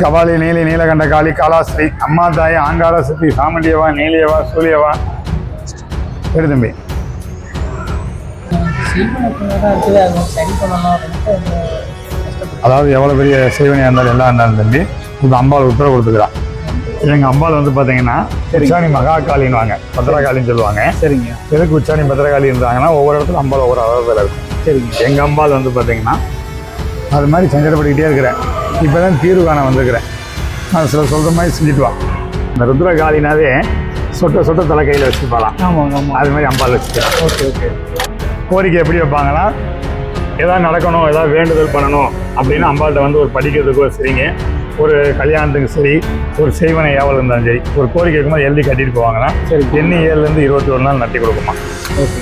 கபாலி நீலி நீலகண்ட காளி காலாஸ்ரீ அம்மா தாய் ஆங்கார சித்தி சாமண்டியவா நீலியவா சூலியவா தம்பி. அதாவது எவ்வளோ பெரிய செய்வனையாக இருந்தாலும் எல்லாம் இருந்தாலும் தம்பி இப்போ அம்பாள் உத்தரவு கொடுத்துக்கிறான். எங்கள் அம்பாள் வந்து பார்த்தீங்கன்னா உச்சாணி மகாகாளின்னுவாங்க, பத்திரகாளின்னு சொல்லுவாங்க. சரிங்க. எதுக்கு உச்சாணி பத்திரகாளி இருந்தாங்கன்னா ஒவ்வொரு இடத்துல அம்பாள் ஒவ்வொரு அளவில் இருக்கும். சரிங்க. எங்கள் அம்பாள் வந்து பார்த்தீங்கன்னா அது மாதிரி சஞ்சடப்பட்டுக்கிட்டே இருக்கிறேன். இப்போ தான் தீர்வு காண வந்துருக்கிறேன். நான் சொல்கிற மாதிரி செஞ்சுட்டு வா. இந்த ருத்ரகாளினாவே சொட்ட சொட்ட தலை கையில் வச்சுருப்பாலாம். ஆமாம் ஆமாம். அது மாதிரி அம்பாள் வச்சுக்கலாம். Okay okay. கோரிக்கை எப்படி வைப்பாங்கன்னா எதாவது நடக்கணும், எதாவது வேண்டுதல் பண்ணணும் அப்படின்னு அம்பாள்கிட்ட வந்து ஒரு படிக்கிறதுக்கோ சரிங்க, ஒரு கல்யாணத்துக்கு சரி, ஒரு செய்வனை ஏவல் இருந்தாலும் சரி, ஒரு கோரிக்கை இருக்கும்போது எழுதி கட்டிட்டு போவாங்கன்னா சரி, எண்ணி 7லேருந்து 21 நாள் நட்டி கொடுக்குமா.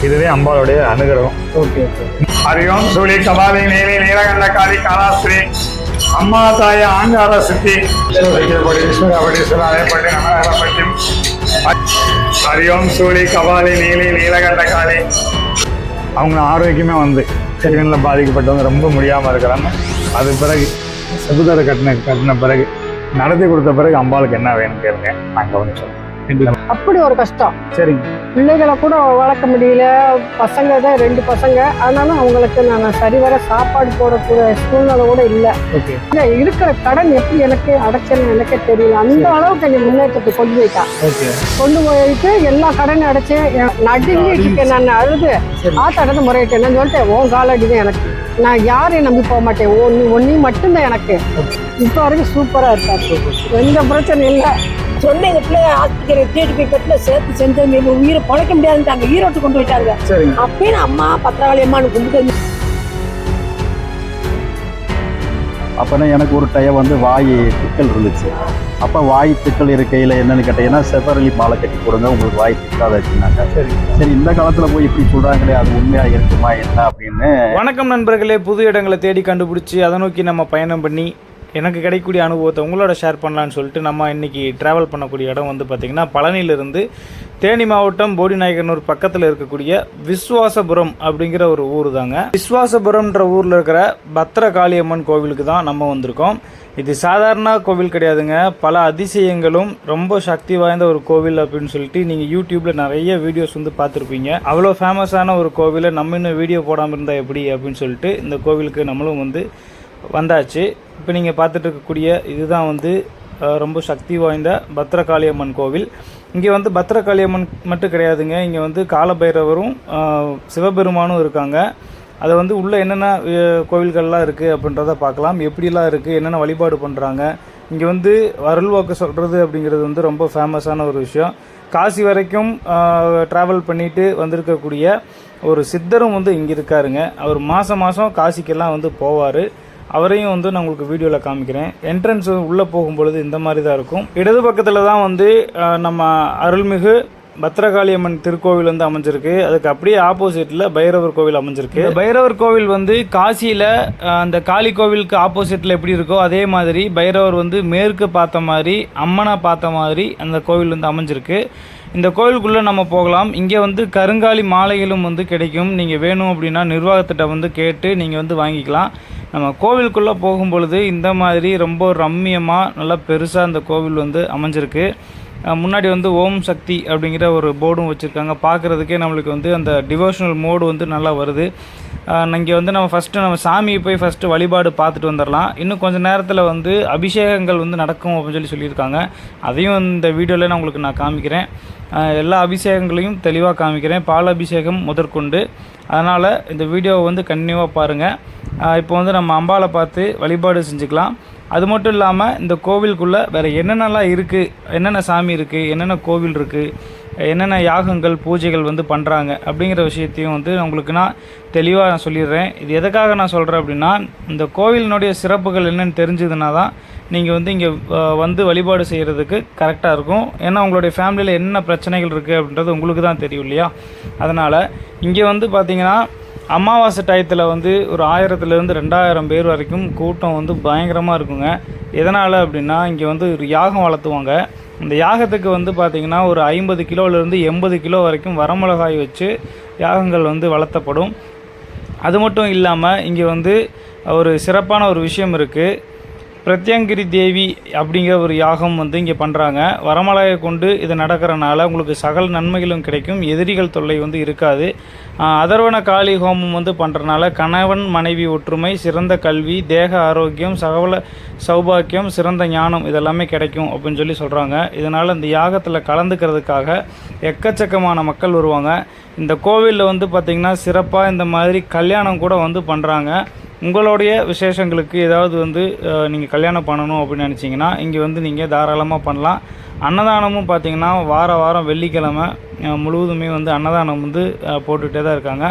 இதுவே அம்பாளுடைய அனுகிரகம். Okay okay. ஹரியோம் சூழி கபாலி நீலி நீலகண்ட காளி காலாஸ்ரீ அம்மா தாய ஆங்கார சித்தி ஹரியோம் சூழி கபாலி நீலி நீலகண்ட காளி. அவங்க ஆரோக்கியமே வந்து செடிகளில் பாதிக்கப்பட்டவங்க ரொம்ப முடியாமல் இருக்கிறாங்க. அது பிறகு செபுதரை கட்டின பிறகு நடத்தி கொடுத்த பிறகு அம்பாளுக்கு என்ன வேணும் கேளுங்க, நான் கவனிச்சோம். அப்படி ஒரு கஷ்டம். சரிங்க. பிள்ளைகளை கூட வளர்க்க முடியல, பசங்க தான் 2 பசங்க. அதனால அவங்களுக்கு நான் சரிவர சாப்பாடு போடக்கூடிய சூழ்நிலை கூட இல்லை. இருக்கிற கடன் எப்படி எனக்கு அடைச்சேன்னு எனக்கே தெரியல. அந்த அளவுக்கு என்னை முன்னேற்றத்துக்கு கொண்டு போயிட்டான். கொண்டு போயிட்டு எல்லா கடனையும் அடைச்சேன். நடுங்கிட்டு இருக்கேன். நான் அழுது ஆத்தாடத்தை முறையிட்டேன். நான் சொல்லிட்டேன், உன் காலடிதான் எனக்கு, நான் யாரையும் நம்பி போக மாட்டேன், ஒன்னையும் மட்டும்தான் எனக்கு. இப்போ வரைக்கும் சூப்பராக இருக்காரு, எந்த பிரச்சனையும் இல்லை. சொன்ன எங்க பிள்ளைங்க ஆஸ்பத்திரி தூக்கிட்டு போய் கட்டில சேர்த்து செஞ்சு உயிரை பழைக்க முடியாதுன்ட்டாங்க. ஈரோட்டு கொண்டு போயிட்டாங்க. அப்பயும் அம்மா பத்திரகாளி அம்மானு கும்பிட்டு. அப்போனா எனக்கு ஒரு டைம் வந்து வாய் திக்கல் இருந்துச்சு. அப்போ வாய் திக்கல் இருக்கையில் என்னென்னு கேட்டீங்கன்னா செப்பரளி மாலை கட்டி கொடுங்க, உங்களுக்கு வாய் திக்காத வச்சுனாங்க. சரி இந்த காலத்தில் போய் இப்படி சொல்கிறாங்களே, அது உண்மையாக இருக்குமா என்ன அப்படின்னு. வணக்கம் நண்பர்களே, புது இடங்களை தேடி கண்டுபிடிச்சி அதை நோக்கி நம்ம பயணம் பண்ணி எனக்கு கிடைக்கக்கூடிய அனுபவத்தை உங்களோட ஷேர் பண்ணலான்னு சொல்லிட்டு நம்ம இன்றைக்கி ட்ராவல் பண்ணக்கூடிய இடம் வந்து பார்த்திங்கன்னா பழனியிலிருந்து தேனி மாவட்டம் போடிநாயக்கனூர் பக்கத்தில் இருக்கக்கூடிய விஸ்வாசபுரம் அப்படிங்கிற ஒரு ஊர் தாங்க. விஸ்வாசபுரம்ன்ற ஊரில் இருக்கிற பத்திரகாளியம்மன் கோவிலுக்கு தான் நம்ம வந்திருக்கோம். இது சாதாரண கோவில் கிடையாதுங்க, பல அதிசயங்களும் ரொம்ப சக்தி வாய்ந்த ஒரு கோவில் அப்படின்னு சொல்லிட்டு நீங்கள் யூடியூப்பில் நிறைய வீடியோஸ் வந்து பார்த்துருப்பீங்க. அவ்வளோ ஃபேமஸான ஒரு கோவிலை நம்ம இன்னும் வீடியோ போடாமல் இருந்தால் எப்படி அப்படின்னு சொல்லிட்டு இந்த கோவிலுக்கு நம்மளும் வந்து வந்தாச்சு. இப்போ நீங்கள் பார்த்துட்டு இருக்கக்கூடிய இதுதான் வந்து ரொம்ப சக்தி வாய்ந்த பத்திரகாளியம்மன் கோவில். இங்கே வந்து பத்திரகாளியம்மன் மட்டும் கிடையாதுங்க, இங்கே வந்து காலபைரவரும் சிவபெருமானும் இருக்காங்க. அதை வந்து உள்ளே என்னென்ன கோவில்கள்லாம் இருக்குது அப்படின்றத பார்க்கலாம், எப்படிலாம் இருக்குது, என்னென்ன வழிபாடு பண்ணுறாங்க. இங்கே வந்து அருள்வாக்கு சொல்கிறது அப்படிங்கிறது வந்து ரொம்ப ஃபேமஸான ஒரு விஷயம். காசி வரைக்கும் ட்ராவல் பண்ணிட்டு வந்திருக்கக்கூடிய ஒரு சித்தரும் வந்து இங்கே இருக்காருங்க. அவர் மாதம் காசிக்கெல்லாம் வந்து போவார். அவரையும் வந்து நான் உங்களுக்கு வீடியோவில் காமிக்கிறேன். என்ட்ரன்ஸ் உள்ளே போகும்பொழுது இந்த மாதிரி தான் இருக்கும். இடது பக்கத்தில் தான் வந்து நம்ம அருள்மிகு பத்திரகாளியம்மன் திருக்கோவில் வந்து அமைஞ்சிருக்கு. அதுக்கு அப்படியே ஆப்போசிட்டில் பைரவர் கோவில் அமைஞ்சிருக்கு. பைரவர் கோவில் வந்து காசியில் அந்த காளி கோவிலுக்கு ஆப்போசிட்டில் எப்படி இருக்கோ அதே மாதிரி பைரவர் வந்து மேற்கு பார்த்த மாதிரி, அம்மனை பார்த்த மாதிரி அந்த கோவில் வந்து அமைஞ்சிருக்கு. இந்த கோவிலுக்குள்ளே நம்ம போகலாம். இங்கே வந்து கருங்காலி மாலைகளும் வந்து கிடைக்கும். நீங்கள் வேணும் அப்படின்னா நிர்வாகத்திட்ட வந்து கேட்டு நீங்கள் வந்து வாங்கிக்கலாம். நம்ம கோவிலுக்குள்ளே போகும்பொழுது இந்த மாதிரி ரொம்ப ரம்மியமாக நல்லா பெருசாக அந்த கோவில் வந்து அமைஞ்சிருக்கு. முன்னாடி வந்து ஓம் சக்தி அப்படிங்கிற ஒரு போர்டும் வச்சுருக்காங்க. பார்க்குறதுக்கே நம்மளுக்கு வந்து அந்த டிவோஷனல் மோடு வந்து நல்லா வருது. இங்கே வந்து நம்ம சாமியை போய் ஃபஸ்ட்டு வழிபாடு பார்த்துட்டு வந்துடலாம். இன்னும் கொஞ்சம் நேரத்தில் வந்து அபிஷேகங்கள் வந்து நடக்கும் அப்படின்னு சொல்லியிருக்காங்க. அதையும் இந்த வீடியோவில் நான் உங்களுக்கு காமிக்கிறேன். எல்லா அபிஷேகங்களையும் தெளிவாக காமிக்கிறேன், பால் அபிஷேகம் முதற்கொண்டு. அதனால் இந்த வீடியோவை வந்து கண்டினியூவாக பாருங்கள். இப்போ வந்து நம்ம அம்பாளை பார்த்து வழிபாடு செஞ்சுக்கலாம். அது மட்டும் இல்லாமல் இந்த கோவிலுக்குள்ளே வேறு என்னென்னலாம் இருக்குது, என்னென்ன சாமி இருக்குது, என்னென்ன கோவில் இருக்குது, என்னென்ன யாகங்கள் பூஜைகள் வந்து பண்ணுறாங்க அப்படிங்கிற விஷயத்தையும் வந்து உங்களுக்கு நான் தெளிவாக சொல்லிடுறேன். இது எதுக்காக நான் சொல்கிறேன் அப்படின்னா, இந்த கோவிலினுடைய சிறப்புகள் என்னென்னு தெரிஞ்சதுன்னா தான் நீங்கள் வந்து இங்கே வந்து வழிபாடு செய்கிறதுக்கு கரெக்டாக இருக்கும். ஏன்னா உங்களுடைய ஃபேமிலியில் என்ன பிரச்சனைகள் இருக்குது அப்படின்றது உங்களுக்கு தான் தெரியும் இல்லையா. அதனால் இங்கே வந்து பார்த்திங்கன்னா அமாவாசை டயத்தில் வந்து ஒரு 1000லேருந்து 2000 பேர் வரைக்கும் கூட்டம் வந்து பயங்கரமாக இருக்குங்க. எதனால் அப்படின்னா இங்கே வந்து ஒரு யாகம் வளர்த்துவாங்க. இந்த யாகத்துக்கு வந்து பார்த்திங்கன்னா ஒரு 50 கிலோலேருந்து 80 கிலோ வரைக்கும் வரமிளகாய் வச்சு யாகங்கள் வந்து வளர்த்தப்படும். அது மட்டும் இல்லாமல் இங்கே வந்து ஒரு சிறப்பான ஒரு விஷயம் இருக்குது. பிரத்யங்கிரி தேவி அப்படிங்கிற ஒரு யாகம் வந்து இங்கே பண்ணுறாங்க. வரமலையை கொண்டு இது நடக்கிறனால உங்களுக்கு சகல நன்மைகளும் கிடைக்கும், எதிரிகள் தொல்லை வந்து இருக்காது. அதர்வன காளி ஹோமம் வந்து பண்ணுறனால கணவன் மனைவி ஒற்றுமை, சிறந்த கல்வி, தேக ஆரோக்கியம், சகல சௌபாக்கியம், சிறந்த ஞானம் இதெல்லாமே கிடைக்கும் அப்படின்னு சொல்லி சொல்கிறாங்க. இதனால் இந்த யாகத்தில் கலந்துக்கிறதுக்காக எக்கச்சக்கமான மக்கள் வருவாங்க. இந்த கோவிலில் வந்து பார்த்திங்கன்னா சிறப்பாக இந்த மாதிரி கல்யாணம் கூட வந்து பண்ணுறாங்க. உங்களுடைய விசேஷங்களுக்கு ஏதாவது வந்து நீங்கள் கல்யாணம் பண்ணணும் அப்படின்னு நினச்சிங்கன்னா இங்கே வந்து நீங்கள் தாராளமாக பண்ணலாம். அன்னதானமும் பார்த்திங்கன்னா வாரம் வெள்ளிக்கிழமை முழுவதுமே வந்து அன்னதானம் வந்து போட்டுகிட்டே தான் இருக்காங்க.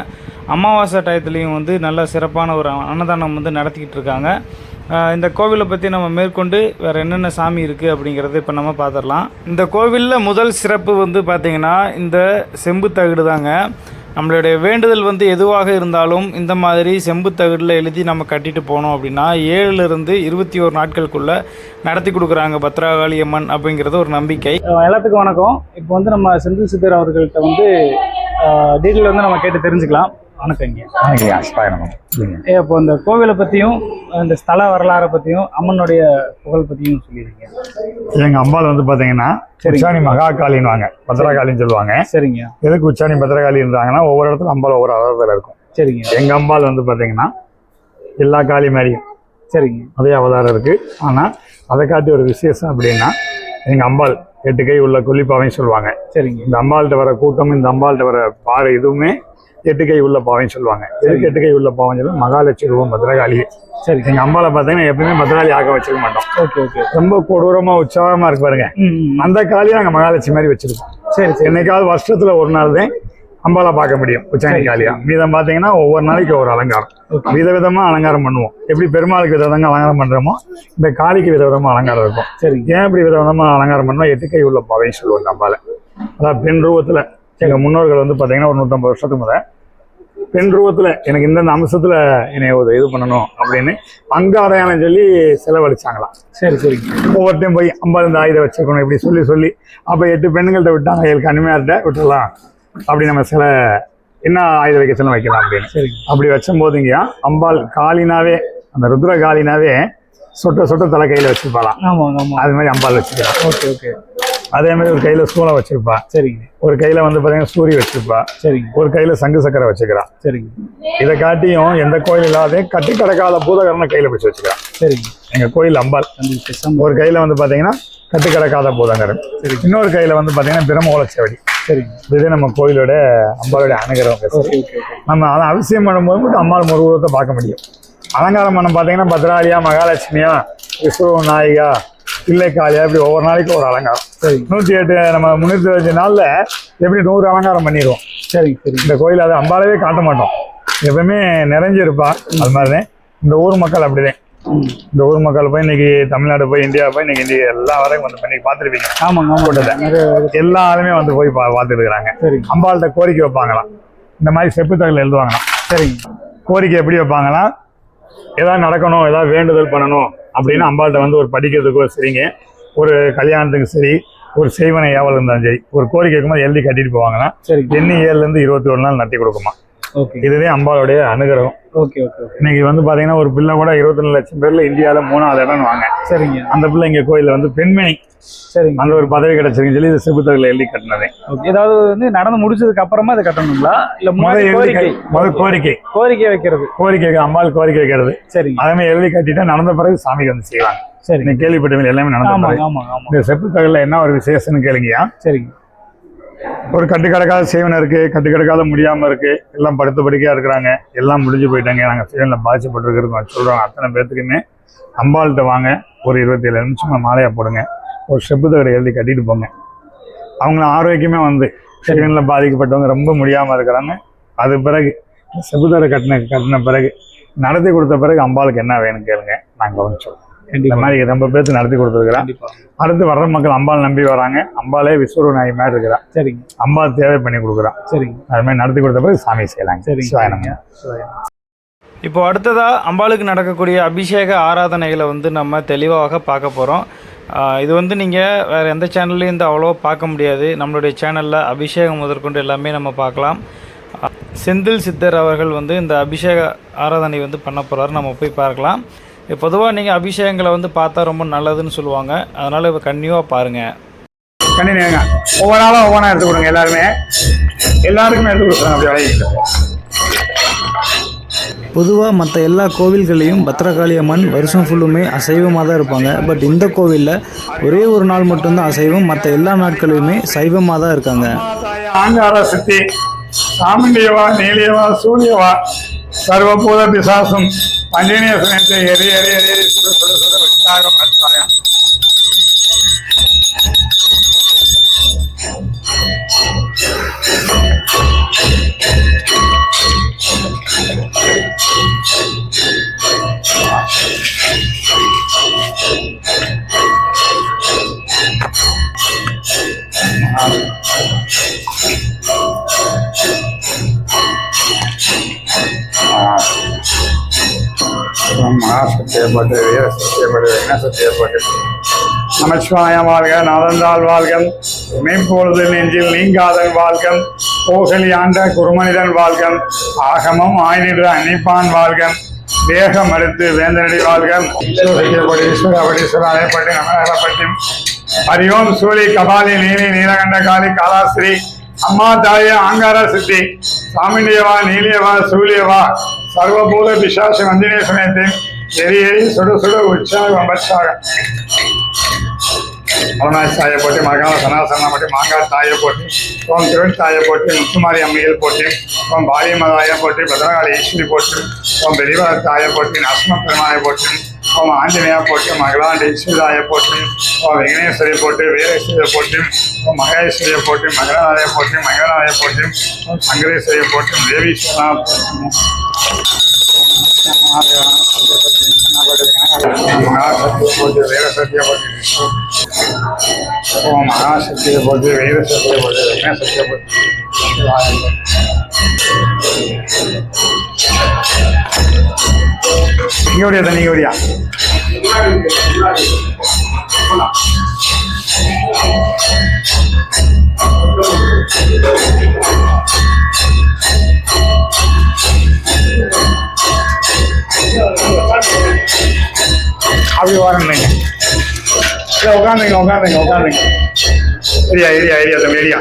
அமாவாசை டயத்துலேயும் வந்து நல்ல சிறப்பான ஒரு அன்னதானம் வந்து நடத்திக்கிட்டு இருக்காங்க. இந்த கோவிலை பற்றி நம்ம மேற்கொண்டு வேறு என்னென்ன சாமி இருக்குது அப்படிங்கிறத இப்போ நம்ம பார்த்துடலாம். இந்த கோவிலில் முதல் சிறப்பு வந்து பார்த்திங்கன்னா இந்த செம்பு தகடு தாங்க. நம்மளுடைய வேண்டுதல் வந்து எதுவாக இருந்தாலும் இந்த மாதிரி செம்பு தகடில் எழுதி நம்ம கட்டிட்டு போனோம் அப்படின்னா 7லிருந்து 21 நாட்களுக்குள்ளே நடத்தி கொடுக்குறாங்க பத்ரகாளி அம்மன் அப்படிங்கிறது ஒரு நம்பிக்கை. எல்லாத்துக்கும் வணக்கம். இப்போ வந்து நம்ம செந்தில் சித்தர் அவர்கள்ட்ட வந்து டீட்டெயில் வந்து நம்ம கேட்டு தெரிஞ்சுக்கலாம். வணக்கங்க. இப்போ இந்த கோவிலை பற்றியும் இந்த ஸ்தல வரலாறை பற்றியும் அம்மனுடைய புகழ் பற்றியும் சொல்லிடுங்க. எங்கள் அம்பாள் வந்து பார்த்தீங்கன்னா உச்சாணி மகாகாளின்னு வாங்க, பத்ரகாளின்னு சொல்லுவாங்க. சரிங்க. எதுக்கு உச்சாணி பத்ரகாளி இருந்தாங்கன்னா ஒவ்வொரு இடத்துல அம்பாள் ஒவ்வொரு அவதாரத்தில் இருக்கும். சரிங்க. எங்கள் அம்பாள் வந்து பார்த்தீங்கன்னா எல்லா காளி மாதிரியும் சரிங்க அதே அவதாரம் இருக்குது. ஆனால் அதை காட்டி ஒரு விசேஷம் அப்படின்னா எங்கள் அம்பாள் 8 கை உள்ள கொல்லிப்பாவையும் சொல்லுவாங்க. சரிங்க. இந்த அம்பாள்கிட்ட வர கூட்டம், இந்த அம்பாள்கிட்ட வர பாறை இதுவுமே 8 கை உள்ள பாவைன்னு சொல்லுவாங்க. எதுக்கு 8 கை உள்ள பாவம் சொல்லி மகாலட்சுமி ரூபம் பத்ரகாளி. சரி, எங்கள் அம்பாவை பார்த்தீங்கன்னா எப்பயுமே பத்ரகாளி ஆக வச்சிருக்க மாட்டோம். Okay okay. ரொம்ப கொடூரமாக உற்சாகமாக இருக்கு பாருங்க. அந்த காளியை நாங்கள் மகாலட்சுமி மாதிரி வச்சிருக்கோம். சரி சரி. என்னைக்காவது வருஷத்துல ஒரு நாள் தான் அம்பாவை பார்க்க முடியும் உச்சாணி காளியா. மீதம் பார்த்தீங்கன்னா ஒவ்வொரு நாளைக்கு ஒரு அலங்காரம், விதவிதமாக அலங்காரம் பண்ணுவோம். எப்படி பெருமாளுக்கு விதவிதங்க அலங்காரம் பண்ணுறோமோ இந்த காளிக்கு விதவிதமாக அலங்காரம் இருக்கும். சரி, ஏன் இப்படி விதவிதமாக அலங்காரம் பண்ணோம்? 8 கை உள்ள பாவைன்னு சொல்லுவாங்க அம்பாவை. அதாவது பெண் ரூபத்தில் எங்கள் முன்னோர்கள் வந்து பார்த்தீங்கன்னா ஒரு 150 வருஷத்துக்கு முதல் பெண் ரூபத்தில் எனக்கு இந்தந்த அம்சத்தில் என்னை ஒரு இது பண்ணணும் அப்படின்னு அங்காரையானு சொல்லி செலவழிச்சாங்களாம். சரி சரி. ஒவ்வொருத்தையும் போய் அம்பாள் இந்த ஆயுதம் வச்சுக்கணும் இப்படி சொல்லி அப்போ 8 பெண்கள்கிட்ட விட்டாங்க. எங்களுக்கு அனிமையார்கிட்ட விட்டுடலாம் அப்படி நம்ம சில என்ன ஆயுத வைக்க சொல்ல வைக்கலாம் அப்படின்னு. சரி, அப்படி வச்சும்போதுங்க அம்பாள் காலினாவே அந்த ருத்ர காலினாவே சொட்ட தலை கையில் வச்சுருப்பாளாம். ஆமாம் ஆமாம். அது மாதிரி அம்பாள் வச்சுக்கலாம். Okay okay. அதே மாதிரி ஒரு கையில் சூளை வச்சிருப்பா. சரிங்க. ஒரு கையில் வந்து பார்த்தீங்கன்னா சூரி வச்சிருப்பா. சரிங்க. ஒரு கையில் சங்கு சக்கரை வச்சுக்கிறான். சரிங்க. இதை காட்டியும் எந்த கோயில் இல்லாத கட்டி கடக்கால பூதகரனை கையில் பிடிச்சி வச்சுக்கிறான். சரிங்க. எங்கள் கோயில் அம்பாள் ஒரு கையில் வந்து பார்த்தீங்கன்னா கட்டி கடக்காத பூதகரன். சரி. இன்னொரு கையில் வந்து பார்த்தீங்கன்னா பிரம்மகோலச்சேவடி. சரிங்க. இது நம்ம கோயிலோட அம்பாளுடைய அனுகிரகம். நம்ம அதை அவசியம் பண்ணும்போது மட்டும் அம்பாள் முருகத்தை பார்க்க முடியும். அலங்காரம் பண்ண பார்த்தீங்கன்னா பத்ராலியா, மகாலட்சுமியா, விஸ்வ நாயிகா, பிள்ளை காளியா, இப்படி ஒவ்வொரு நாளைக்கு ஒரு அலங்காரம். சரி. 108 நம்ம 325 நாளில் எப்படி 100 அலங்காரம் பண்ணிடுவோம். சரி சரி. இந்த கோயில் அதை அம்பாலவே காட்ட மாட்டோம், எப்பவுமே நிறைஞ்சிருப்பா. அது மாதிரி இந்த ஊர் மக்கள் அப்படிதான். இந்த ஊர் மக்கள் போய் இன்னைக்கு தமிழ்நாடு போய் இந்தியா போய் இன்னைக்கு எல்லா வரைக்கும் வந்து பண்ணி பார்த்துருப்பீங்க. ஆமாங்க. கூட்டத்தை எல்லாருமே வந்து போய் பார்த்துட்டு இருக்கிறாங்க. சரி. அம்பாள்கிட்ட கோரிக்கை வைப்பாங்களாம். இந்த மாதிரி செப்பு தகவல் எழுதுவாங்களாம். சரி. கோரிக்கை எப்படி வைப்பாங்கன்னா ஏதாவது நடக்கணும், ஏதாவது வேண்டுதல் பண்ணணும் அப்படின்னு அம்பாள்கிட்ட வந்து ஒரு படிக்கிறதுக்கோ சரிங்க, ஒரு கல்யாணத்துக்கு சரி, ஒரு செய்வனை ஏவல் இருந்தாலும் சரி, ஒரு கோரிக்கை இருக்கும்போது எழுதி கட்டிட்டு போவாங்கன்னா சரி, எண்ணி 7லேருந்து 21 நாள் நடத்தி கொடுக்குமா. ஓகே. இதுவே அம்பாளுடைய அனுகிரகம். Okay okay. இன்னைக்கு வந்து பார்த்தீங்கன்னா ஒரு பிள்ளை கூட 22 லட்சம் பேர்ல இந்தியாவில் 3வது இடம் வாங்க. சரிங்க. அந்த பிள்ளை இங்கே கோயிலில் வந்து பெண்மணி. சரிங்க. அந்த ஒரு பதவி கிடைச்சிருக்குன்னு சொல்லி இது செப்புத்தகல எழுதி கட்டினதே. ஏதாவது வந்து நடந்து முடிச்சதுக்கு அப்புறமா அதை கட்டணுங்களா இல்ல முதல் கோரிக்கை வைக்கிறது அம்பாள் கோரிக்கை வைக்கிறது. சரி. அதே எழுதி கட்டிட்டா நடந்த பிறகு சாமிக்கு வந்து செய்வாங்க. சரி. நீ கேள்விப்பட்டவங்க எல்லாமே நடந்த. இந்த செப்புத்தகல என்ன ஒரு விசேஷம்னு கேளுங்கயா. சரிங்க. ஒரு கட்டுக்கடக்காத சேவனை இருக்கு, கட்டுக்கடக்காத முடியாம இருக்கு, எல்லாம் படுத்த படுக்கையா இருக்கிறாங்க, எல்லாம் முடிஞ்சு போயிட்டாங்க, நாங்க சேவனில் பாதிக்கப்பட்டிருக்கிறது சொல்றோம். அத்தனை பேர்த்துக்குமே அம்பாள்கிட்ட வாங்க, ஒரு 27 நிமிஷம் மாலையா போடுங்க, ஒரு செப்பு தகடை எழுதி கட்டிட்டு போங்க. அவங்கள ஆரோக்கியமே வந்து சேவனில் பாதிக்கப்பட்டவங்க ரொம்ப முடியாம இருக்கிறாங்க. அது பிறகு செப்பு தகடை கட்டின பிறகு நடத்தி கொடுத்த பிறகு அம்பாளுக்கு என்ன வேணும்னு கேளுங்க, நாங்கள் கவனிச்சோம். இந்த மாதிரி ரொம்ப பேருக்கு நடத்தி கொடுத்துருக்குறேன். அடுத்து வர்ற மக்கள் அம்பாள் நம்பி வராங்க. அம்பாலே விஸ்வரூப நாயகி மாதிரி இருக்கிறா. சரிங்க. அம்பாள் தேவை பண்ணி கொடுக்குறான். சரிங்க. அது மாதிரி நடத்தி கொடுத்த பிறகு சாமி செய்யலாங்க. சரிங்க. இப்போ அடுத்ததாக அம்பாளுக்கு நடக்கக்கூடிய அபிஷேக ஆராதனைகளை வந்து நம்ம தெளிவாக பார்க்க போகிறோம். இது வந்து நீங்கள் வேறு எந்த சேனல்லையும் இந்த அவ்வளோவா பார்க்க முடியாது. நம்மளுடைய சேனலில் அபிஷேகம் முதற்கொண்டு எல்லாமே நம்ம பார்க்கலாம். செந்தில் சித்தர் அவர்கள் வந்து இந்த அபிஷேக ஆராதனை வந்து பண்ண போகிறாரு, நம்ம போய் பார்க்கலாம். பொதுவாக நீங்கள் அபிஷேகங்களை வந்து பார்த்தா ரொம்ப நல்லதுன்னு சொல்லுவாங்க. அதனால் இப்போ கன்னியூவாக பாருங்கள். கண்டினியூங்க. ஒவ்வொரு நாளும் ஒவ்வொன்றா எடுத்து கொடுங்க. எல்லாருக்குமே எடுத்து கொடுக்குறாங்க. அப்படி வழங்கிட்டு பொதுவாக மற்ற எல்லா கோவில்களையும் பத்திரகாளி அம்மன் வருஷம் ஃபுல்லுமே அசைவமாக தான் இருப்பாங்க. பட் இந்த கோவிலில் ஒரே ஒரு நாள் மட்டும்தான் அசைவம், மற்ற எல்லா நாட்களுமே சைவமாக தான் இருக்காங்க. ஆங்கார சித்தி சாமுண்டியவா நீலியவா சூரியவா சர்வபூத பிசாசும் பஞ்சனிய சுனத்தை எரி எரி எரி சுடு சுடு சுடு விட்டாகம் பத்தாயம். சத்தியப்பட்டு வீர சத்தியப்பட்டு என்ன சத்தியப்பட்டு நமச்சிவாயம் வாழ்க நலந்தாள் வாழ்கம் மெய்ப்பொழுது நெஞ்சில் நீங்காதன் வாழ்கம் கோகலி ஆண்ட குருமனிதன் வாழ்கம் ஆகமம் ஆய்நின்ற அன்னிப்பான் வாழ்கம் தேகம் அடுத்து வேந்தனடி வாழ்கம் சத்தியப்பட்டு ஈஸ்வரபடீஸ்வரர் அலைப்பட்டு நமப்பட்டும் ஹரியோம் சூழி கபாலி நீலி நீலகண்ட காளி காலாஸ்ரீ அம்மா தாயே ஆங்கார சித்தி சாமிண்டியவா நீலியவா சூலியவா சர்வபூத பிசாசு வந்தினே சுனத்தை எரி எரி சுடு சுடு உற்சாகம் பட்சாகம். மௌனாய் தாயை போட்டு மகால சனாசனா போட்டு மாங்காய் தாயை போட்டு ஓம் திருவன் தாயை போட்டு முத்துமாரி அம்மையில் போட்டு ஓம் பாலியமதாயை போட்டு பத்ரகாளி ஈஸ்வரி போட்டு ஓம் பெரியவர தாயை போட்டு நஸ்ம பெருமானை போட்டு ஓம் ஆஞ்சநேயா போட்டு மகளாண்ட ஈஸ்வரிதாயை போட்டு ஓம் விக்னேஸ்வரி போட்டு வீரேஸ்வரியை போட்டு ஓம் மகேஸ்வரியை போட்டு மகளாலயை போட்டு மகளாலயை போட்டு ஓம் சங்கரேஸ்வரியை போட்டு தேவீஸ்வரா போட்டு வீர சத்தியை போட்டு ஓம் மகாசக்தியை போட்டு வீர சக்தியை போட்டு விக்ன சக்தியை போட்டு நீங்க ஓடியா நீங்க ஓடியா அப்படி வரணுங்க. உட்காந்துங்க ஏரியா தம்பி ஏரியா.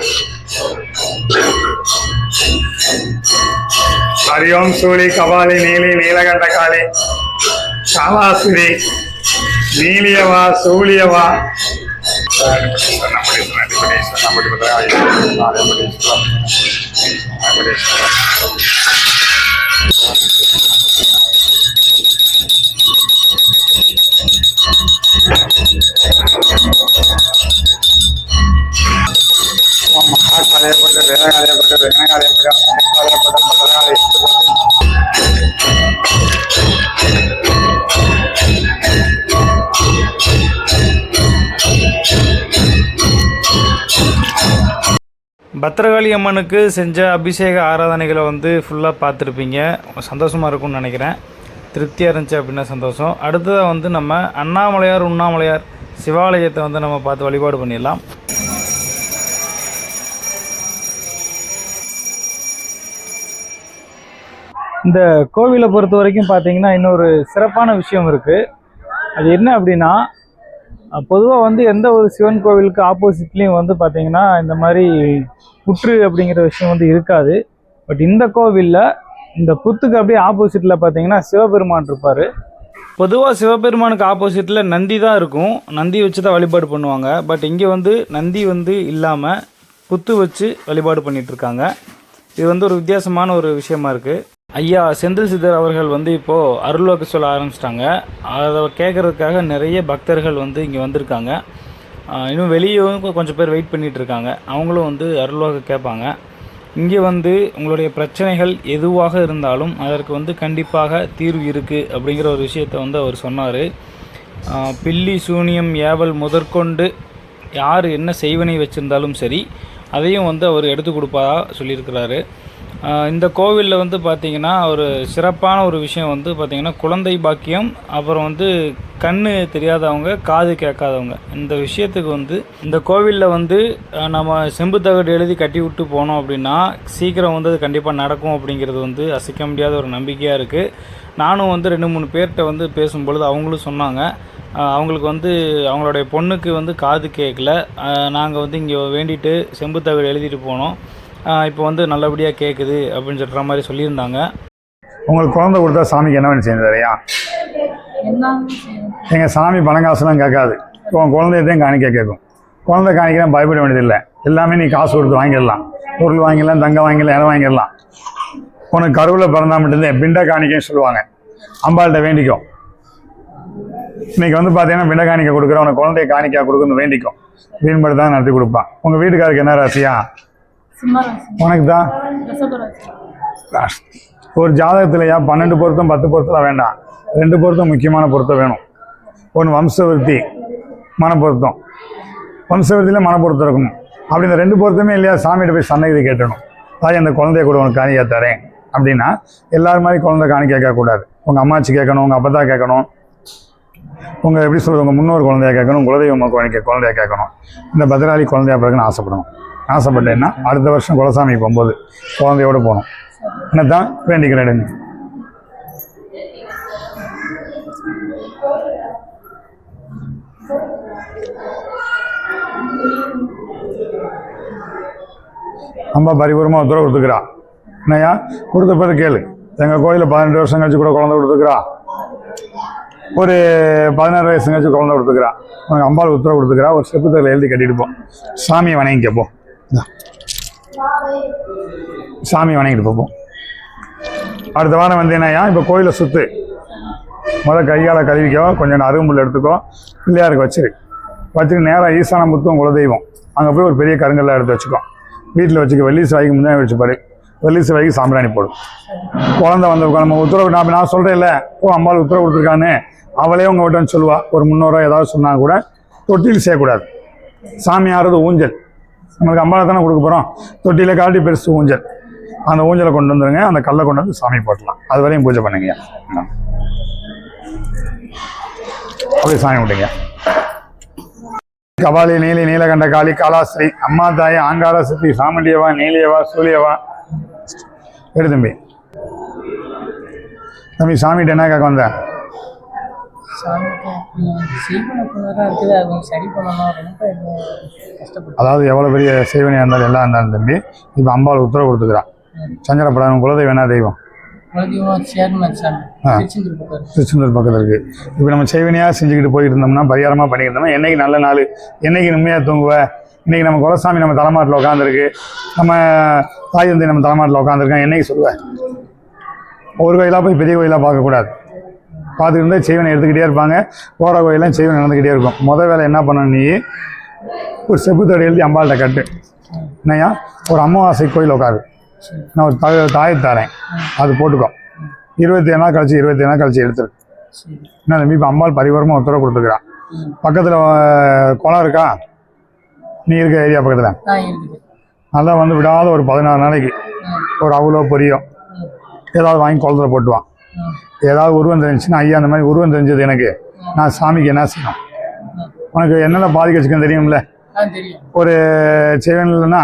ஹரியோம் சூழி கபாலி நீலி நீலகண்ட காளி காலாசுரி நீலியவா சூழியவா மகாகாலயப்பட்ட வேதகாலயப்பட்ட வெங்ககாலயப்பட்ட மகாகாலயப்பட்ட மதகாலயப்பட்ட பத்திரகாளி அம்மனுக்கு செஞ்ச அபிஷேக ஆராதனைகளை வந்து ஃபுல்லாக பார்த்துருப்பீங்க. சந்தோஷமாக இருக்கும்னு நினைக்கிறேன். திருப்தியாக இருந்துச்சு அப்படின்னா சந்தோஷம். அடுத்ததாக வந்து நம்ம அண்ணாமலையார் உண்ணாமலையார் சிவாலயத்தை வந்து நம்ம பார்த்து வழிபாடு பண்ணிடலாம். இந்த கோவிலை பொறுத்த வரைக்கும் பார்த்தீங்கன்னா இன்னொரு சிறப்பான விஷயம் இருக்குது. அது என்ன அப்படின்னா, பொதுவாக வந்து எந்த ஒரு சிவன் கோவிலுக்கு ஆப்போசிட்லேயும் வந்து பார்த்திங்கன்னா இந்த மாதிரி புற்று அப்படிங்கிற விஷயம் வந்து இருக்காது. பட் இந்த கோவிலில் இந்த புத்துக்கு அப்படியே ஆப்போசிட்டில் பார்த்தீங்கன்னா சிவபெருமான் இருப்பார். பொதுவாக சிவபெருமானுக்கு ஆப்போசிட்டில் நந்தி தான் இருக்கும். நந்தி வச்சு தான் வழிபாடு பண்ணுவாங்க. பட் இங்கே வந்து நந்தி வந்து இல்லாமல் புத்து வச்சு வழிபாடு பண்ணிகிட்ருக்காங்க. இது வந்து ஒரு வித்தியாசமான ஒரு விஷயமா இருக்குது. ஐயா செந்தில் சித்தர் அவர்கள் வந்து இப்போது அருள்வாக்கு சொல்ல ஆரம்பிச்சிட்டாங்க. அதை கேட்குறதுக்காக நிறைய பக்தர்கள் வந்து இங்கே வந்திருக்காங்க. இன்னும் வெளியேவும் கொஞ்சம் பேர் வெயிட் பண்ணிகிட்டு இருக்காங்க. அவங்களும் வந்து அருள்வாக்கு கேட்பாங்க. இங்கே வந்து உங்களுடைய பிரச்சனைகள் எதுவாக இருந்தாலும் அதற்கு வந்து கண்டிப்பாக தீர்வு இருக்குது அப்படிங்கிற ஒரு விஷயத்தை வந்து அவர் சொன்னார். பில்லி சூனியம் ஏவல் முதற்கொண்டு யார் என்ன செய்வனை வச்சுருந்தாலும் சரி, அதையும் வந்து அவர் எடுத்து கொடுப்பதா சொல்லியிருக்கிறாரு. இந்த கோவிலில் வந்து பார்த்திங்கன்னா ஒரு சிறப்பான ஒரு விஷயம் வந்து பார்த்திங்கன்னா குழந்தை பாக்கியம், அப்புறம் வந்து கண்ணு தெரியாதவங்க, காது கேட்காதவங்க, இந்த விஷயத்துக்கு வந்து இந்த கோவிலில் வந்து நம்ம செம்பு தகடு எழுதி கட்டி விட்டு போனோம் அப்படின்னா சீக்கிரம் வந்து அது கண்டிப்பாக நடக்கும் அப்படிங்கிறது வந்து அசைக்க முடியாத ஒரு நம்பிக்கையாக இருக்குது. நானும் வந்து 2-3 பேர்கிட்ட வந்து பேசும்பொழுது அவங்களும் சொன்னாங்க, அவங்களுக்கு வந்து அவங்களுடைய பொண்ணுக்கு வந்து காது கேட்கல, நாங்கள் வந்து இங்கே வேண்டிட்டு செம்பு தகடு எழுதிட்டு போனோம், இப்போ வந்து நல்லபடியாக கேட்குது அப்படின்னு சொல்கிற மாதிரி சொல்லியிருந்தாங்க. உங்களுக்கு குழந்தை கொடுத்தா சாமிக்கு என்ன வேணும் செய்யுது தெரியா? எங்கள் சாமி பணங்காசுலாம் கேட்காது, உன் குழந்தையத்தையும் காணிக்க கேட்கும். குழந்தை காணிக்கலாம் பயப்பட வேண்டியதில்லை, எல்லாமே நீ காசு கொடுத்து வாங்கிடலாம், பொருள் வாங்கிடலாம், தங்கம் வாங்கிடலாம், இடம் வாங்கிடலாம். உனக்கு கருவில் பிறந்தா மட்டும்தான் பிண்ட காணிக்கைன்னு சொல்லுவாங்க. அம்பாள்கிட்ட வேண்டிக்கும். இன்னைக்கு வந்து பார்த்தீங்கன்னா பிண்ட காணிக்கை கொடுக்குற உனக்கு குழந்தைய காணிக்கா கொடுக்குன்னு வேண்டிக்கும், வீண்படி தான் நடத்தி கொடுப்பான். உங்கள் வீட்டுக்காருக்கு என்ன ராசியா? உனக்கு தான் ஒரு ஜாதகத்திலையா 12 பொருத்தம் 10 பொருத்தம் வேண்டாம், 2 பொருத்தம் முக்கியமான பொருத்தம் வேணும். ஒன்று வம்சவருத்தி மன பொருத்தம், வம்சவருத்தியில் மன பொருத்தம் இருக்கணும். அப்படி இந்த 2 பொருத்தமே இல்லையா, சாமிகிட்ட போய் சன்னதி கேட்டணும், தாய் அந்த குழந்தைய கூட உனக்கு காணிக்கா தரேன் அப்படின்னா. எல்லாரும் மாதிரி குழந்தை காணி கேட்கக்கூடாது. உங்கள் அம்மாச்சி கேட்கணும், உங்கள் அப்பா தான் கேட்கணும், உங்கள் எப்படி சொல்கிறது உங்கள் முன்னோர் குழந்தையா கேட்கணும், குலதெய்வம் குழந்தையா கேட்கணும். இந்த பத்ராளி குழந்தையா பிறகுன்னு ஆசைப்படணும். ஆசைப்பட்டேன்னா அடுத்த வருஷம் குலசாமி போகும்போது குழந்தையோடு போகணும். என்னத்தான் வேண்டிக்கிறேன். அம்மா பரிபூர்வமாக உத்தரவு கொடுத்துக்கிறா. என்னையா கொடுத்த பிறகு கேளு. எங்கள் கோயிலில் 18 வருஷம் கழிச்சு கூட குழந்தை கொடுத்துக்கிறா, ஒரு 16 வயசு கழிச்சு குழந்தை கொடுத்துக்கிறா. உனக்கு அம்பாள் உத்தரவு கொடுத்துக்கிறா. ஒரு செப்புத்தில் எழுதி கட்டிட்டு போ, சாமியை வணங்கிக்க போ. சாமி வணங்கிட்டு போப்போம். அடுத்த வாரம் வந்து என்னையா இப்போ கோயிலை சுற்று, கையால் கழுவிக்கோ, கொஞ்சம் அருகும்புல் எடுத்துக்கோ, பிள்ளையாருக்கு வச்சுட்டு நேராக ஈசான முத்தும் குலதெய்வம் அங்கே போய் ஒரு பெரிய கருங்கல்லாம் எடுத்து வச்சுக்கோ. வீட்டில் வச்சுக்க. வெள்ளி செவ்வாய்க்கு முன்னாடி வச்சு பாரு, வெள்ளி செவ்வாய்க்கு சாம்பிராணி போடும். குழந்தை வந்த நம்ம உத்தரவு நான் சொல்கிறேன் இல்லை, அம்பாள் உத்தரவு கொடுத்துருக்கான்னு அவளே உங்கள் விட்டன்னு சொல்லுவாள். ஒரு 300 ஏதாவது சொன்னால் கூட தொட்டியில் செய்யக்கூடாது. சாமி ஆடுறது ஊஞ்சல், நம்மளுக்கு அம்பாளை தானே கொடுக்க போகிறோம். தொட்டியில் காட்டி பெருசு ஊஞ்சல், அந்த ஊஞ்சலை கொண்டு வந்துடுங்க, அந்த கல்லை கொண்டு வந்து சாமி போட்டலாம். அது வரையும் பூஜை பண்ணுங்க. அப்படியே சாமி விட்டுங்க. கபாலி நீலி நீலகண்ட காளி காலாஸ்ரீ அம்மா தாய் ஆங்கார சித்தி சாமண்டியவா நீலியவா சூலியவா. எடு தம்பி. தம்பி சாமிகிட்ட என்ன கேட்க வந்த? அதாவது எவ்வளோ பெரிய செய்வனையாக இருந்தாலும் எல்லாம் இருந்தாலும் தம்பி, இப்போ அம்பாள் உத்தரவு கொடுத்துக்கிறான். சஞ்சரப்படாத குலதெய்வம் என்ன தெய்வம்? திருச்செந்தூர் பக்கத்தில் இருக்குது. இப்போ நம்ம செய்வனையாக செஞ்சுக்கிட்டு போயிட்டு இருந்தோம்னா, பரிகாரமாக பண்ணிக்கிட்டு இருந்தோம்னா, என்னைக்கு நல்ல நாள், என்னைக்கு நிம்மதியாக தூங்குவேன், இன்றைக்கி நம்ம குலசாமி நம்ம தலைமாட்டில் உட்காந்துருக்கு, நம்ம தாய் தந்தை நம்ம தலைமாட்டில் உட்காந்துருக்கேன், என்னைக்கு சொல்லுவேன். ஒரு கோயிலாக போய் பெரிய கோயிலாக பார்க்கக்கூடாது. பார்த்துக்கிட்டு இருந்தால் செய்வனை எடுத்துக்கிட்டே இருப்பாங்க. போகிற கோயிலாம் செய்வனை நடந்துக்கிட்டே இருக்கும். மொதல் வேலை என்ன பண்ணணும், நீ ஒரு செப்புத்தோடு எழுதி அம்பாள்கிட்ட கட்டு. என்னையா ஒரு அமாவாசை கோயில் உட்காரு, நான் ஒரு தாயை தரேன், அது போட்டுக்கோ. 27 நாள் கழிச்சு 27 நாள் கழிச்சு எடுத்துரு. என்ன தம்பி, இப்போ அம்பாள் பரிவாரமாக உத்தரவு கொடுத்துக்கிறான். பக்கத்தில் குளம் இருக்கா? நீ இருக்க ஏரியா பக்கத்தில் நல்லா வந்து விடாத ஒரு 14 நாளைக்கு ஒரு அவ்வளோ பொரியும் ஏதாவது வாங்கி குளத்துல போட்டுவான். ஏதாவது உருவம் தெரிஞ்சுன்னா, ஐயா அந்த மாதிரி உருவம் தெரிஞ்சது எனக்கு, நான் சாமிக்கு என்ன செய்யணும், உனக்கு என்னென்ன பாதிக்க வச்சுக்கன்னு தெரியும்ல. ஒரு செய்வன் இல்லைன்னா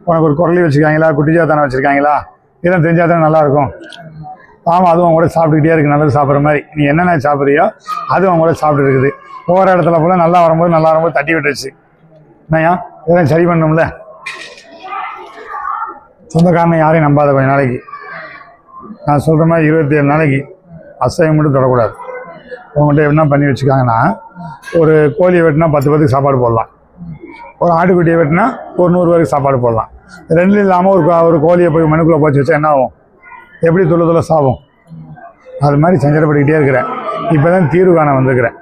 உனக்கு ஒரு குரலி வச்சுருக்காங்களா, குட்டிச்சாத்தானே வச்சுருக்காங்களா, இதெல்லாம் தெரிஞ்சால் தானே நல்லாயிருக்கும். பாவம் அதுவும் அவங்க கூட சாப்பிட்டுக்கிட்டே இருக்குது, நல்லது சாப்பிட்ற மாதிரி. நீ என்னென்ன சாப்பிட்றியோ அதுவும் அவங்க கூட சாப்பிட்டு இருக்குது. ஒவ்வொரு இடத்துல போல நல்லா வரும்போது தட்டி விட்டுருச்சு. என்னையா இதெல்லாம் சரி பண்ணணும்ல. சொந்தக்காரனை யாரையும் நம்பாத. கொஞ்ச நாளைக்கு நான் சொல்கிற மாதிரி 27 நாளைக்கு அசைவம் மட்டும் தொடக்கூடாது. அவங்கள்ட்ட என்ன பண்ணி வச்சுக்காங்கன்னா, ஒரு கோழியை வெட்டினா 10 பேருக்கு சாப்பாடு போடலாம், ஒரு ஆட்டுக்குட்டியை வெட்டினா ஒரு 100 பேருக்கு சாப்பாடு போடலாம். ரெண்டும் இல்லாமல் ஒரு கோழியை போய் மனுக்குள்ளே போச்சு வச்சா என்ன ஆகும்? எப்படி துள்ள சாகும்? அது மாதிரி சஞ்சலப்பட்டுக்கிட்டே இருக்கிறேன். இப்போ தான் தீர்வு காண வந்துருக்கிறேன்.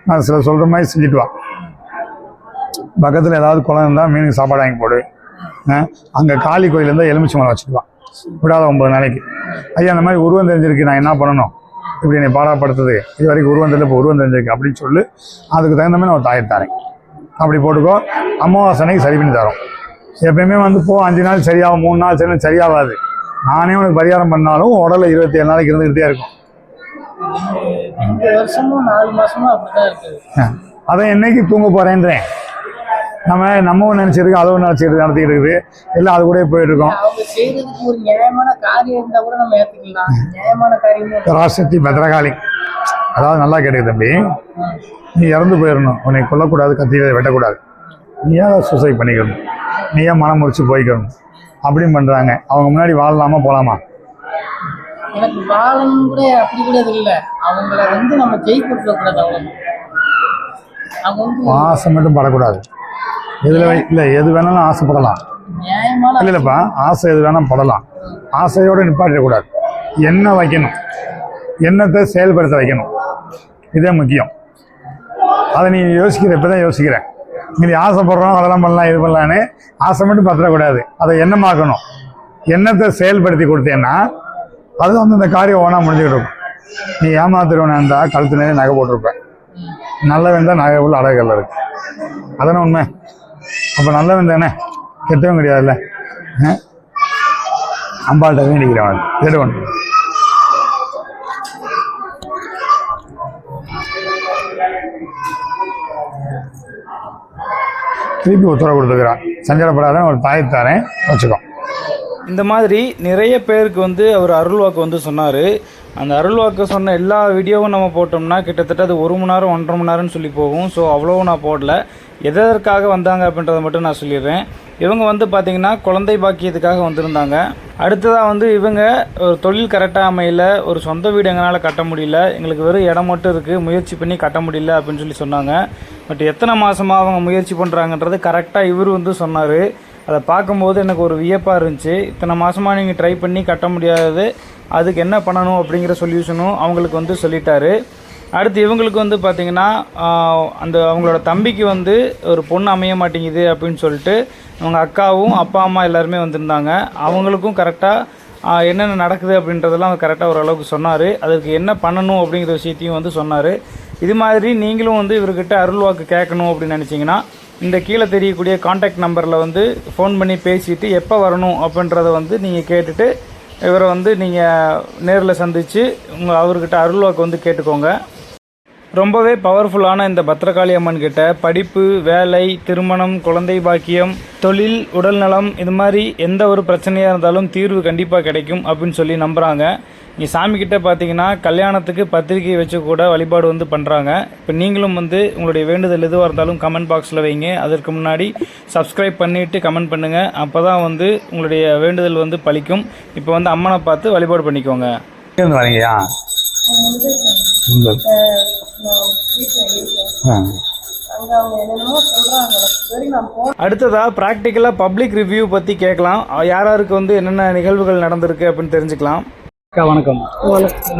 நான் சில சொல்கிற மாதிரி செஞ்சுட்டு வா. பக்கத்தில் ஏதாவது குளம் இருந்தால் மீனுக்கு சாப்பாடு வாங்கி போடு. அங்கே காளி கோயில் இருந்தால் எலுமிச்சை மரம் வச்சுட்டு வா, விடாத 9 நாளைக்கு. ஐயா அந்த மாதிரி உருவம் தெரிஞ்சிருக்கு, நான் என்ன பண்ணணும், இப்படி என்னை பாடாப்படுத்துது, இது வரைக்கும் உருவம் தெரியல, இப்போ உருவம் தெரிஞ்சிருக்கு அப்படின்னு சொல்லி அதுக்கு தகுந்த மாதிரி நான் ஒரு தாயை தரேன். அப்படி போட்டுக்கோ. அமாவாசனைக்கு சரி பண்ணி தரோம். எப்பயுமே வந்து 5 நாள் சரியாகும், 3 நாள் சரியாகாது. நானே உனக்கு பரிகாரம் பண்ணாலும் உடல்ல 27 நாளைக்கு இருந்துகிட்டே இருக்கும். 2 வருஷமும் 4 மாசமும் அப்படிதான் இருக்குது. அதை என்னைக்கு தூங்க போறேன்றேன். நம்ம நினைச்சிருக்கு, அதை நினைச்சிருக்கு, நடத்திக்கிட்டு இருக்குது. எல்லாம் அது கூட போயிட்டு இருக்கோம். அவங்க செய்யறதுக்கு ஒரு நியாயமான காரியம் இருந்தா கூட நம்ம ஏத்துக்கலாம். நியாயமான காரியமும் பராசக்தி பத்ரகாளி, அதாவது நல்லா கேட்டுக்க தம்பி, நீ இறந்து போயிடணும், உன்னை கொல்லக்கூடாது, கத்தியில வெட்டக்கூடாது, நீயா சூசைட் பண்ணிக்கணும், நீயா மனம் முடிச்சு போய்க்கணும் அப்படின்னு பண்றாங்க. அவங்க முன்னாடி வாழலாமா போலாமா? எனக்கு வாழணும் கூட அப்படி கூட இல்ல. அவங்கள வந்து நம்ம ஜெயிக்க விட்டுறக்கூடாது. அவங்க வந்து ஆசை மட்டும் படக்கூடாது. இல்லை எது வேணாலும் ஆசைப்படலாம். நியாயமான இல்லைப்பா, ஆசை எது வேணாலும் படலாம். ஆசையோடு நிப்பாட்டிடக்கூடாது. எண்ணம் வைக்கணும், எண்ணத்தை செயல்படுத்த வைக்கணும். இதே முக்கியம். அதை நீ யோசிக்கிற, இப்போதான் யோசிக்கிறேன். நீ ஆசைப்படுறோம், அதெல்லாம் பண்ணலாம், இது பண்ணலான்னு ஆசை மட்டும் பத்திரக்கூடாது. அதை எண்ணமாக்கணும். எண்ணத்தை செயல்படுத்தி கொடுத்தேன்னா அது வந்து இந்த காரியம் ஒன்றா முடிஞ்சுக்கிட்டு இருக்கும். நீ ஏமாத்துறவனா இருந்தால் கழுத்து நேரம் நகை போட்டிருப்பேன், நல்லவன் தான் நகை உள்ள அடகுகள் இருக்கு. அதானே உண்மை. அப்போ நல்லவன் தானே, கெட்டவன் கிடையாதுல்ல. அம்பாள்கிட்ட வேண்டிக்கிறவன் கெடுவன். திருப்பி உத்தரவு கொடுத்துக்கிறான், சஞ்சலப்படாத ஒரு தாயத்தாரேன் வச்சுக்கோ. இந்த மாதிரி நிறைய பேருக்கு வந்து அவர் அருள்வாக்கு வந்து சொன்னார். அந்த அருள்வாக்கு சொன்ன எல்லா வீடியோவும் நம்ம போட்டோம்னா கிட்டத்தட்ட அது 1 மணி நேரம் 1.5 மணி நேரம்னு சொல்லி போகும். ஸோ அவ்வளோ நான் போடல. எதற்காக வந்தாங்க அப்படின்றத மட்டும் நான் சொல்லிடுறேன். இவங்க வந்து பார்த்திங்கன்னா குழந்தை பாக்கியத்துக்காக வந்திருந்தாங்க. அடுத்ததாக வந்து இவங்க ஒரு தொழில் கரெக்டாக அமையல, ஒரு சொந்த வீடு எங்களால் கட்ட முடியல, எங்களுக்கு வெறும் இடம் மட்டும் இருக்குது, முயற்சி பண்ணி கட்ட முடியல அப்படின்னு சொல்லி சொன்னாங்க. பட் எத்தனை மாதமாக அவங்க முயற்சி பண்ணுறாங்கன்றது கரெக்டாக இவர் வந்து சொன்னார். அதை பார்க்கும்போது எனக்கு ஒரு வியப்பாக இருந்துச்சு. இத்தனை மாதமாக நீங்கள் ட்ரை பண்ணி கட்ட முடியாது, அதுக்கு என்ன பண்ணணும் அப்படிங்கிற சொல்யூஷனும் அவங்களுக்கு வந்து சொல்லிட்டாரு. அடுத்து இவங்களுக்கு வந்து பார்த்திங்கன்னா அந்த அவங்களோட தம்பிக்கு வந்து ஒரு பொண்ணு அமைய மாட்டேங்குது அப்படின்னு சொல்லிட்டு அவங்க அக்காவும் அப்பா அம்மா எல்லாருமே வந்திருந்தாங்க. அவங்களுக்கும் கரெக்டாக என்னென்ன நடக்குது அப்படின்றதெல்லாம் அவர் கரெக்டாக ஓரளவுக்கு சொன்னார். அதுக்கு என்ன பண்ணணும் அப்படிங்கிற விஷயத்தையும் வந்து சொன்னார். இது மாதிரி நீங்களும் வந்து இவர்கிட்ட அருள்வாக்கு கேட்கணும் அப்படின்னு நினச்சிங்கன்னா இந்த கீழே தெரியக்கூடிய காண்டாக்ட் நம்பரில் வந்து ஃபோன் பண்ணி பேசிவிட்டு எப்போ வரணும் அப்படின்றத வந்து நீங்கள் கேட்டுட்டு இவரை வந்து நீங்கள் நேரில் சந்தித்து அவர்கிட்ட அருள்வாக்கு வந்து கேட்டுக்கோங்க. ரொம்பவே பவர்ஃபுல்லான இந்த பத்ரகாளி அம்மன் கிட்ட படிப்பு, வேலை, திருமணம், குழந்தை பாக்கியம், தொழில், உடல்நலம், இது மாதிரி எந்த ஒரு பிரச்சனையாக இருந்தாலும் தீர்வு கண்டிப்பாக கிடைக்கும் அப்படின்னு சொல்லி நம்புகிறாங்க. இங்கே சாமிக்கிட்ட பார்த்தீங்கன்னா கல்யாணத்துக்கு பத்திரிக்கை வச்சு கூட வழிபாடு வந்து பண்ணுறாங்க. இப்போ நீங்களும் வந்து உங்களுடைய வேண்டுதல் எதுவாக இருந்தாலும் கமெண்ட் பாக்ஸில் வைங்க. அதற்கு முன்னாடி சப்ஸ்கிரைப் பண்ணிவிட்டு கமெண்ட் பண்ணுங்கள். அப்போ தான் வந்து உங்களுடைய வேண்டுதல் வந்து பலிக்கும். இப்போ வந்து அம்மனை பார்த்து வழிபாடு பண்ணிக்கோங்க. வரீங்கயா? அடுத்ததாக ப்ராக்டிக்கலாக பப்ளிக் ரிவ்யூ பற்றி கேட்கலாம். யார் யாருக்கு வந்து என்னென்ன நிகழ்வுகள் நடந்திருக்கு அப்படின்னு தெரிஞ்சுக்கலாம். வணக்கம்.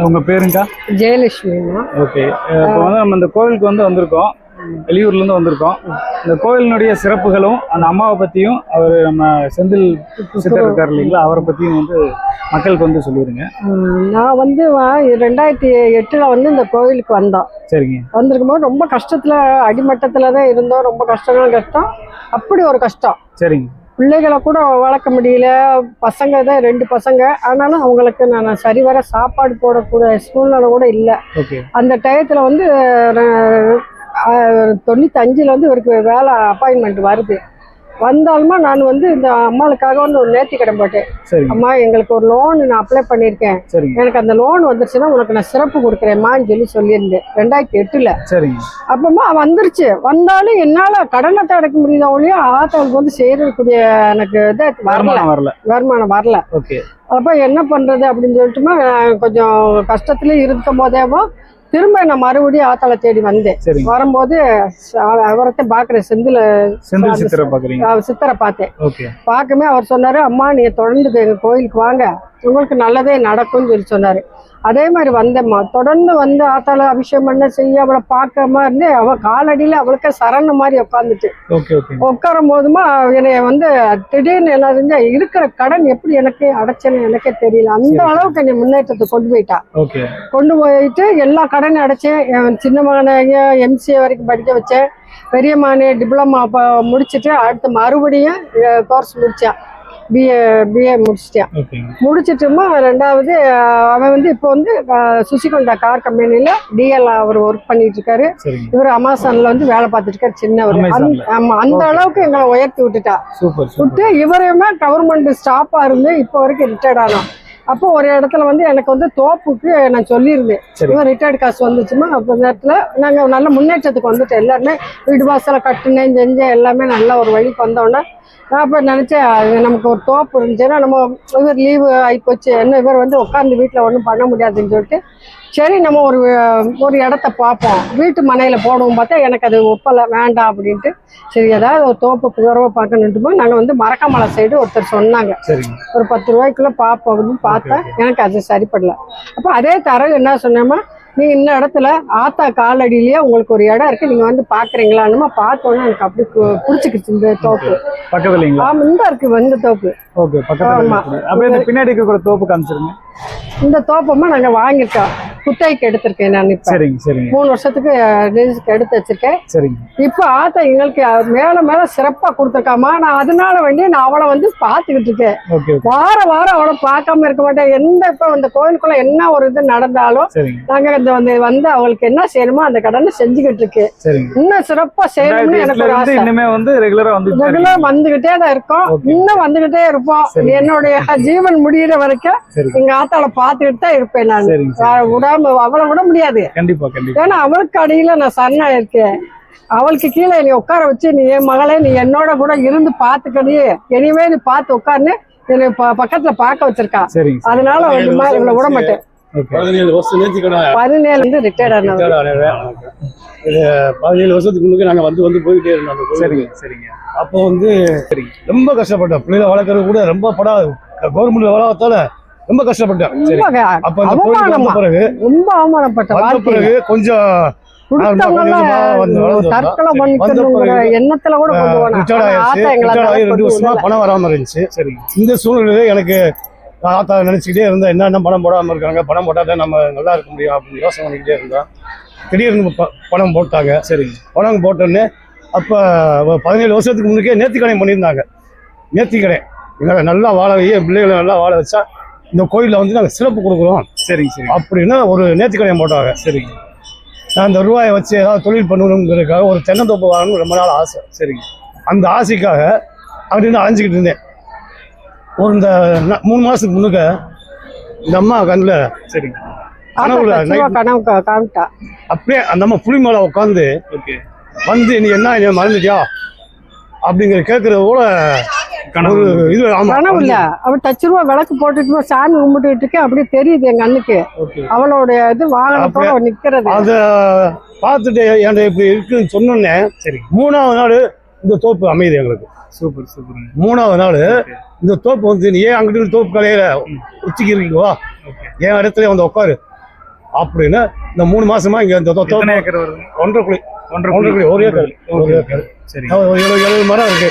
உங்க பேருங்கக்கா? ஜெயலட்சுமிமா. ஓகே. இப்போ வந்து நம்ம இந்த கோவிலுக்கு வந்து வந்திருக்கோம், வெளியூர்லேருந்து வந்திருக்கோம். இந்த கோவிலினுடைய சிறப்புகளும் அந்த அம்மாவை பற்றியும், அவர் நம்ம செந்தில் சித்தர் இருக்கார் இல்லைங்களா, அவரை பற்றியும் வந்து மக்களுக்கு வந்து சொல்லிடுங்க. நான் வந்து 2008 வந்து இந்த கோவிலுக்கு வந்தோம். சரிங்க. வந்திருக்கும் போது ரொம்ப கஷ்டத்தில், அடிமட்டத்தில் தான் இருந்தோம். ரொம்ப கஷ்டம், அப்படி ஒரு கஷ்டம். சரிங்க. பிள்ளைகளை கூட வளர்க்க முடியல. பசங்க தான் 2 பசங்க. ஆனாலும் அவங்களுக்கு நான் சரிவர சாப்பாடு போடக்கூடிய சூழ்நிலை கூட இல்லை. ஓகே. அந்த டயத்தில் வந்து 95 வந்து இவருக்கு வேலை அப்பாயின்மெண்ட் வருது. வந்தாலுமா நான் வந்து இந்த அம்மாளுக்காக வந்து ஒரு நேர்த்திக்கடன் போட்டேன். அம்மா, எங்களுக்கு ஒரு லோன் நான் அப்ளை பண்ணியிருக்கேன், எனக்கு அந்த லோன் வந்துருச்சுன்னா உனக்கு நான் சிறப்பு கொடுக்குறேம்மான்னு சொல்லியிருந்தேன் 2008. சரிங்க. அப்பமா வந்துருச்சு. வந்தாலும் என்னால் கடனை அடைக்க முடியுதா ஒழிய ஆத்தவங்களுக்கு வந்து செய்யக்கூடிய எனக்கு இதை வருமானம் வரல. ஓகே. அப்போ என்ன பண்ணுறது அப்படின்னு சொல்லிட்டுமா கொஞ்சம் கஷ்டத்துலேயே இருக்கும் போதேவோ திரும்ப நான் மறுபடியும் ஆத்தாளை தேடி வந்தேன். வரும்போது அவரத்தை பார்க்குறேன், சித்தரை பார்த்தேன். பார்க்கமே அவர் சொன்னார், அம்மா நீங்கள் தொடர்ந்து எங்கள் கோயிலுக்கு வாங்க, உங்களுக்கு நல்லதே நடக்கும்னு சொன்னார். அதே மாதிரி வந்தேம்மா. தொடர்ந்து வந்து ஆத்தாளை அபிஷேகம் பண்ண செய்ய அவளை பார்க்காம இருந்து அவள் காலடியில் அவளுக்கு சரண மாதிரி உட்காந்துட்டு உட்காரும் போதுமா என்னைய வந்து திடீர்னு என்ன செஞ்சா, இருக்கிற கடன் எப்படி எனக்கு அடைச்சேன்னு எனக்கே தெரியல. அந்த அளவுக்கு என்னை முன்னேற்றத்தை கொண்டு போயிட்டா. கொண்டு போயிட்டு எல்லா கடனையும் அடைச்சேன். என் சின்ன மகனை MCA வரைக்கும் படிக்க வச்சேன். பெரிய மகனை டிப்ளமா முடிச்சுட்டு அடுத்து மறுபடியும் கோர்ஸ் முடித்தேன். பிஏ முடிச்சிட்டான். ஓகேங்க. முடிச்சிட்டுமா ரெண்டாவது அவன் வந்து இப்போ வந்து சுசிகொண்டா கார் கம்பெனியில் டிஎல் அவர் ஒர்க் பண்ணிட்டு இருக்காரு. சரிங்க. இவர் அமேசான்ல வந்து வேலை பார்த்துட்டு இருக்காரு சின்னவர். அமேசான்ல. ஆமா, அந்த அளவுக்கு எங்களை உயர்த்தி விட்டுட்டா. சூப்பர் விட்டு இவரையுமே கவர்மெண்ட் ஸ்டாஃபா இருந்து இப்போ வரைக்கும் ரிட்டையர்ட் ஆனோம். அப்போ ஒரு இடத்துல வந்து எனக்கு வந்து தோப்புக்கு நான் சொல்லியிருந்தேன், இவன் ரிட்டையர்டு காசு வந்துச்சுமா. அப்போ இந்த இடத்துல நாங்கள் நல்ல முன்னேற்றத்துக்கு வந்துட்டோம். எல்லாருமே வீடு வாசலை கட்டுனேன் செஞ்சேன், எல்லாமே நல்ல ஒரு வழிக்கு வந்தோடனே நான் அப்போ நினச்சேன் நமக்கு ஒரு தோப்பு இருந்துச்சுன்னா நம்ம இவர் லீவு ஆகிப்போச்சு, என்ன இவர் வந்து உட்காந்து வீட்டில் ஒன்றும் பண்ண முடியாதுன்னு சொல்லிட்டு சரி நம்ம ஒரு இடத்த பார்ப்போம், வீட்டு மனையில் போடுவோம். பார்த்தா எனக்கு அது ஒப்பலை, வேண்டாம் அப்படின்ட்டு சரி ஏதாவது ஒரு தோப்பு புகரவை பார்க்கணுன்ட்டுமா நாங்கள் வந்து மரக்காமலை சைடு ஒருத்தர் சொன்னாங்க, ஒரு 10 ரூபாய்க்குள்ளே பார்ப்போம் அப்படின்னு பார்த்தா எனக்கு அது சரிப்படல. அப்போ அதே தரகு என்ன சொன்னேம்மா, நீங்கள் இந்த இடத்துல ஆத்தா காலடியிலேயே உங்களுக்கு ஒரு இடம் இருக்குது, நீங்கள் வந்து பார்க்குறீங்களான்னுமா. பார்த்தோன்னே எனக்கு அப்படி பிடிச்சிக்கிச்சு இந்த தோப்பு. பக்கத்துலீங்களா? ஆமாம், இந்த இருக்கு இந்த தோப்பு. ஓகே, பக்கத்துல. அப்படியே இந்த பின்னாடி இருக்கிற தோப்பு காமிச்சிருங்க. இந்த தோப்பமா நாங்கள் வாங்கியிருக்கோம், குத்தகைக்கு எடுத்திருக்கேன் நான். இப்போ சரிங்க சரிங்க. 3 வருஷத்துக்கு லீஸுக்கு எடுத்து வச்சிருக்கேன். சரிங்க. இப்போ ஆத்தா எங்களுக்கு மேலே சிறப்பாக கொடுத்துருக்காமா. நான் அதனால வேண்டி நான் அவளை வந்து பார்த்துக்கிட்டு இருக்கேன். ஓகே. வாரம் அவளை பார்க்காம இருக்க மாட்டேன். இப்போ இந்த கோயிலுக்குள்ள என்ன ஒரு இது நடந்தாலும் நாங்கள் வந்து அவங்களுக்கு என்ன செய்யணுமோ அந்த கடனை செஞ்சுக்கிட்டு இருக்கேன். இன்னும் சிறப்பாக செய்யணும்னு எனக்கு ஒரு ஆசை. இனிமே வந்து ரெகுலரா வந்துகிட்டே தான் இருக்கோம், இன்னும் வந்துகிட்டே இருப்போம். என்னுடைய ஜீவன் முடியிற வரைக்கும் எங்க ஆத்தாளை பார்த்துக்கிட்டு தான் இருப்பேன் நான். அவளை விட முடியாது. கண்டிப்பா கண்டிப்பா. ஏன்னா அவளுக்கு அடியில நான் சரணா இருக்கேன். அவளுக்கு கீழே நீ உட்கார வச்சு நீ என் மகளே நீ என்னோட கூட இருந்து பாத்துக்கடி, இனிமே நீ பார்த்து உட்கார்னு என்னை பக்கத்துல பார்க்க வச்சிருக்கா. அதனால இவளை விட மாட்டேன். 17 வருஷம் நேர்த்திக்கடை 17 வந்து ரிட்டையர்ட் ஆனது. 17 வருஷத்துக்கு முன்னுக்கு நாங்க வந்து போயிட்டே இருந்தோம். சரிங்க சரிங்க. அப்போ வந்து ரொம்ப கஷ்டப்பட்டோம், பிள்ளைகளை வளர்க்கறது கூட ரொம்ப கவர்மெண்ட் வளர்த்தால ரொம்ப கஷ்டப்பட்டேன். அப்ப அந்த கோயில் வந்த பிறகு ரொம்ப அவமானப்பட்ட பிறகு கொஞ்சம் தற்கொலை பண்ணிக்கணுங்கிற எண்ணத்துல கூட பணம் வராம இருந்துச்சு. இந்த சூழ்நிலையில எனக்கு ஆத்தா நினைச்சுக்கிட்டே இருந்தா என்ன பணம் போடாம இருக்காங்க, பணம் போட்டாதான் நம்ம நல்லா இருக்க முடியும் அப்படின்னு யோசனை பண்ணிக்கிட்டே இருந்தோம். திடீர்னு பணம் போட்டாங்க. பணம் போட்டோன்னே அப்ப 17 வருஷத்துக்கு முன்னுக்கே நேர்த்திக்கடை பண்ணியிருந்தாங்க. நேர்த்திக்கடை எங்களை நல்லா வாழ வைய, பிள்ளைகளை நல்லா வாழ வச்சா இந்த கோயிலில் வந்து நாங்கள் சிறப்பு கொடுக்குறோம் அப்படின்னு ஒரு நேர்த்திக்கடையை போட்டாங்க. நான் அந்த ரூபாயை வச்சு ஏதாவது தொழில் பண்ணணுங்கிறதுக்காக ஒரு தென்னந்தோப்பு வாங்கணும்னு ரொம்ப நாள் ஆசை. அந்த ஆசைக்காக அப்படின்னு அலைஞ்சிக்கிட்டு இருந்தேன். இந்த 3 மாசத்துக்கு முன்னுக்க இந்த அம்மா கண்ணில் கனவுல அப்படியே அந்த அம்மா புளி மேலே உட்காந்து வந்து நீ என்ன மறந்துட்டியா அப்படிங்கிற கேட்கறது கூட இது கனவு இல்ல. அவள் 10 ரூபா விளக்கு போட்டுட்டு சாமி கும்பிட்டுட்டு இருக்கேன், அப்படியே தெரியுது எங்க அண்ணுக்கு அவளோட இது வாகனத்தோட நிக்கிறது. அத பார்த்துட்டு என்கிட்ட இப்படி இருக்குன்னு சொன்னோன்னே 3ஆவது நாள் இந்த தோப்பு அமையுது எங்களுக்கு. Super super. 3ஆவது நாள் இந்த தோப்பு வந்து நீ ஏன் அங்கிட்டு தோப்பு கலையில உச்சிக்கு இருக்கீங்களா, என் இடத்துல வந்து உட்காரு அப்படின்னு இந்த 3 மாசமா இங்க இந்த தோப்பு 1.5 குழி 1 ஏக்கர் 70 மரம் இருக்கு.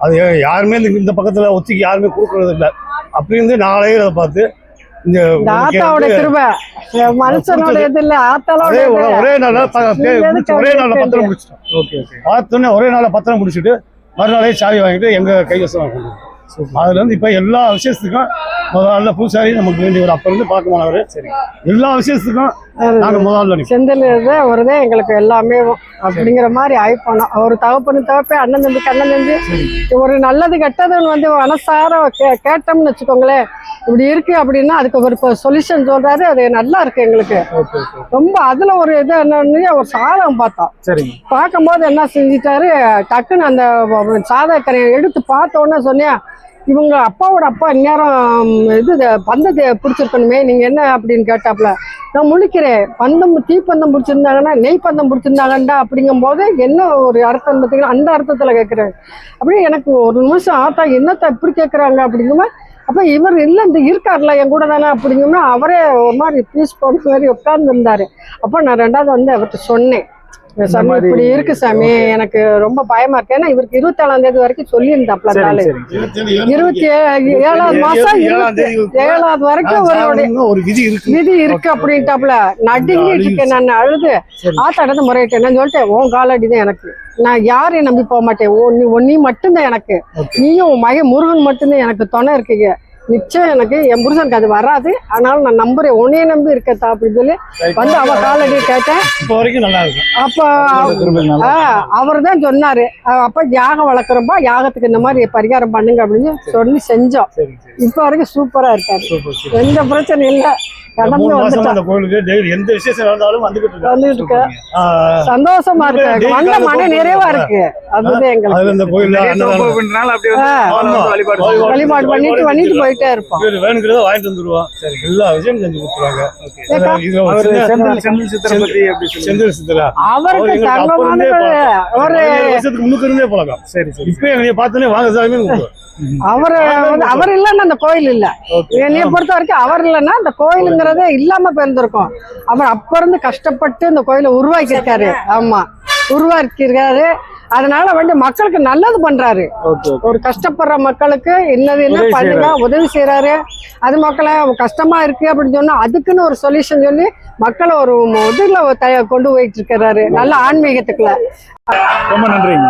அது யாருமே இந்த பக்கத்துல ஒத்திக்கு யாருமே கொடுக்கறது இல்லை. அப்படி இருந்து நாளையே அதை பார்த்து ஆத்தாவோட கிருபை மனுஷனோட இது இல்ல, ஆத்தாவோட ஒரே நாள்ல பத்திரம் முடிச்சிட்டோம். பார்த்தோன்னே ஒரே நாள்ல பத்திரம் முடிச்சுட்டு மறுநாளே சாவி வாங்கிட்டு எங்க கைவசம் கொண்டு அதுல இருந்து இப்ப எல்லா விசேஷத்துக்கும் முதல்ல பூசாரி நமக்கு வேண்டிய ஒரு அப்ப இருந்து பார்க்கமானவர். எல்லா விசேஷத்துக்கும் நாங்க முதல்ல செந்தில் ஒருதே எங்களுக்கு எல்லாமே அப்படிங்கிற மாதிரி ஆயிப்போனோம். ஒரு தகப்பே அண்ணன் தம்பி ஒரு நல்லது கெட்டதுன்னு வந்து மனசார கேட்டோம்னு வச்சுக்கோங்களேன், இப்படி இருக்கு அப்படின்னா அதுக்கு ஒரு சொல்யூஷன் சொல்றாரு. அது நல்லா இருக்கு எங்களுக்கு ரொம்ப. அதுல ஒரு இது என்னன்னு ஒரு சாதகம் பார்த்தோம். பார்க்கும்போது என்ன செஞ்சிட்டாரு, டக்குன்னு அந்த சாதகக்கரையை எடுத்து பார்த்த உடனே சொன்னேன், இவங்க அப்பாவோட அப்பா இந்நேரம் இது பந்தத்தை பிடிச்சிருக்கணுமே, நீங்க என்ன அப்படின்னு கேட்டாப்புல. நான் முழிக்கிறேன், தீப்பந்தம் பிடிச்சிருந்தாங்கன்னா நெய் பந்தம் பிடிச்சிருந்தாங்கண்டா அப்படிங்கும் போது என்ன ஒரு அர்த்தம் பார்த்தீங்கன்னா அந்த அர்த்தத்துல கேட்கிறேன். அப்படியே எனக்கு ஒரு நிமிஷம் ஆத்தா என்னத்த இப்படி கேட்கறாங்க அப்படிங்கும்போது, அப்ப இவர் இல்லை இந்த இருக்காருல என் கூட தானே அப்படிங்கன்னா அவரே ஒரு மாதிரி பீஸ் போன மாதிரி உட்கார்ந்து இருந்தாரு. அப்போ நான் 2வது வந்து அவர்கிட்ட சொன்னேன், சாமி மாதிரி- இப்படி இருக்கு சாமி, எனக்கு ரொம்ப பயமா இருக்கு. ஏன்னா இவருக்கு 27ஆம் தேதி வரைக்கும் சொல்லியிருந்தாப்ல சரி நாளு. சரி 27ஆவது மாசம் 7ஆவது வரைக்கும் அவருடைய ஒரு விதி இருக்கு. விதி இருக்கு அப்படின்ட்டாப்ல. நடுங்கிட்டு இருக்கேன் நான், அழுது ஆத்தாடத்தை முறையிட்டேன். நான் சொல்லிட்டேன், உன் காலடிதான் எனக்கு, நான் யாரையும் நம்பி போக மாட்டேன், நீ மட்டும்தான் எனக்கு, நீயும் உன் மகன் முருகன் மட்டும்தான் எனக்கு துணை இருக்கீங்க, நிச்சயம் எனக்கு என் புருஷனுக்கு அது வராது, ஆனாலும் நான் நம்புறேன், உன்னைய நம்பி இருக்கத்தா அப்படின்னு சொல்லி வந்து அவ காலடி கேட்டேன். இப்போ வரைக்கும் நல்லா இருக்கு. அப்ப அவர் தான் சொன்னாரு, அப்ப யாகம் வளர்க்குறப்ப யாகத்துக்கு இந்த மாதிரி பரிகாரம் பண்ணுங்க அப்படின்னு சொல்லி செஞ்சோம். இப்ப வரைக்கும் சூப்பரா இருக்காரு, எந்த பிரச்சனையும் இல்ல, கடந்து 3 மாசமா வந்துட்டோம். அந்த கோயிலுக்கு டெய்லி எந்த விசேஷம் நடந்தாலும் வந்துகிட்டு இருக்கு. வந்துட்டு இருக்கு, சந்தோஷமா இருக்கு, வந்த மன நிறைவா இருக்கு. அதுதான் அதுல எங்களுக்கு இந்த கோயில்ல நிறைய அன்னதானம் தோப்புன்றனால அப்படியே வந்து ஆமா. அவளை வந்து வழிபாடு செய்வாங்க. வழிபாடு பண்ணிட்டு போயிட்டே இருப்போம். வேணுங்கிறத வாங்கிட்டு வந்துருவோம். எல்லா விஷயம் செஞ்சு கொடுத்துருவாங்க. ஏக்கா, இது ஒரு அவரு சின்ன செந்தில் சித்திரை பத்தி எப்படி சொல்லுங்க? செந்தில் சித்தரா அவருக்கு எங்களுக்கு தங்கமான ஒரு 17 வருஷத்துக்கு முன்னுக்கு இருந்தே பழக்கம். சரி சரி இப்ப எங்களை பார்த்தோன்னே வாங்க சாமி கூப்பிடுவோம். அவர் இல்லைன்னா அந்த கோயில் இல்ல. என்னைய பொறுத்த வரைக்கும் அவர் இல்லைன்னா அந்த கோயிலுங்கிறதே இல்லாம போயிருந்திருக்கும். அவர் அப்ப இருந்து கஷ்டப்பட்டு இந்த கோயிலை உருவாக்கி இருக்காரு. ஆமா, உருவாக்கி இருக்காரு. அதனால வந்து மக்களுக்கு நல்லது பண்றாரு. ஒரு கஷ்டப்படுற மக்களுக்கு என்னதுன்னா பண்ணுங்க, உதவி செய்யறாரு. அது மக்களை கஷ்டமா இருக்கு அப்படின்னு சொன்னா அதுக்குன்னு ஒரு சொல்யூஷன் சொல்லி மக்களை ஒரு இதுல கொண்டு போயிட்டு இருக்கிறாரு, நல்ல ஆன்மீகத்துக்குள்ள. ரொம்ப நன்றிங்க.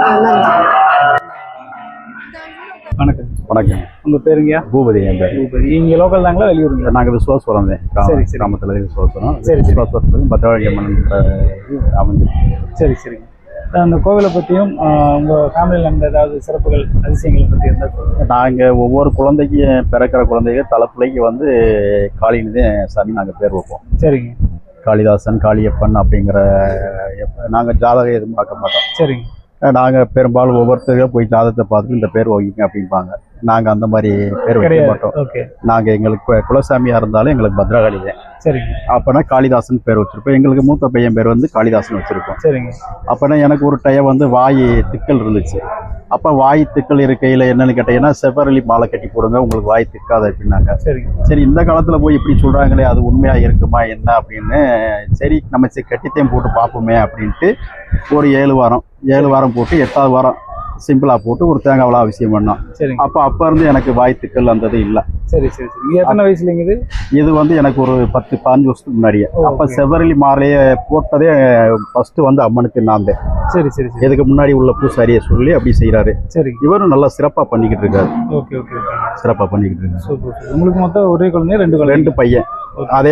வணக்கம். வணக்கம். உங்க பேருங்கயா? பூபதி என் பேர். பூபதி. இங்க லோக்கல் தாங்களா வெளியூருங்களா? நாங்கள் விசுவாசுரம் தான். சரி, சரி. கிராமத்தில் விசுவாசுரம். சரி, சரி. விசுவாசுரத்துக்கு பத்ரகாளி அம்மன் அமைஞ்சிருக்கு. சரி சரிங்க. அந்த கோவிலை பற்றியும் உங்கள் ஃபேமிலியில் நடந்த ஏதாவது சிறப்புகள் அதிசயங்களை பற்றி இருந்தால் சொல்லுங்கள். நாங்கள் ஒவ்வொரு குழந்தைக்கு பிறக்கிற குழந்தைக்கு தலைப்பிள்ளைக்கு வந்து காளின்னு தான் சாமி நாங்கள் பேர் வைப்போம். சரிங்க. காளிதாசன், காளியப்பன் அப்படிங்கிற நாங்கள் ஜாதகம் எதுவும் பார்க்க மாட்டோம். சரிங்க. நாங்கள் பெரும்பாலும் ஒவ்வொருத்தருக்கே போய் ஜாதகத்தை பார்த்துட்டு இந்த பேர் வைங்க அப்படிம்பாங்க. நாங்கள் அந்த மாதிரி பேர் வைக்க கிடையாது. மாட்டோம். ஓகே. நாங்கள் எங்களுக்கு குலசாமியாக இருந்தாலும் எங்களுக்கு பத்ரகாளி தான். சரிங்க. அப்போனா காளிதாசன் பேர் வச்சுருப்போம். எங்களுக்கு மூத்த பையன் பேர் வந்து காளிதாசன் வச்சுருக்கோம். சரிங்க. அப்போனா எனக்கு ஒரு டைம் வந்து வாய் திக்கல் இருந்துச்சு. அப்போ வாய் திக்கல் இருக்கையில் என்னென்னு கேட்டீங்கன்னா செவ்வரளி மாலை கட்டி போடுங்க, உங்களுக்கு வாய் திக்காது அப்படின்னாங்க. சரிங்க. சரி, இந்த காலத்தில் போய் இப்படி சொல்கிறாங்களே, அது உண்மையாக இருக்குமா என்ன அப்படின்னு சரி நம்ம கட்டித்தையும் போட்டு பார்ப்போமே அப்படின்ட்டு ஒரு 7 வாரம் போட்டு 8வது வாரம் சிம்பிளாக போட்டு ஒரு தேங்காவளா விஷயம் பண்ணோம். சரிங்க. அப்போ இருந்து எனக்கு வாய் திக்கல் அந்தது இல்லை. சரி சரி சரி. இது எத்தனை வயசுலங்க இது? இது வந்து எனக்கு ஒரு 10-15 வருஷத்துக்கு முன்னாடியே. அப்போ செவ்வரளி மாலையை போட்டதே ஃபஸ்ட்டு வந்து அம்மனுக்கு நான் தான். சரி சரி சரி. இதுக்கு முன்னாடி உள்ள பூசாரியை சொல்லி அப்படி செய்கிறாரு. சரி. இவரும் நல்லா சிறப்பாக பண்ணிக்கிட்டு இருக்காரு. Okay okay okay. சிறப்பாக பண்ணிக்கிட்டு இருக்காரு. Super super. உங்களுக்கு மொத்தம் ஒரே குழந்தை 2 குழந்தை? 2 பையன். அதே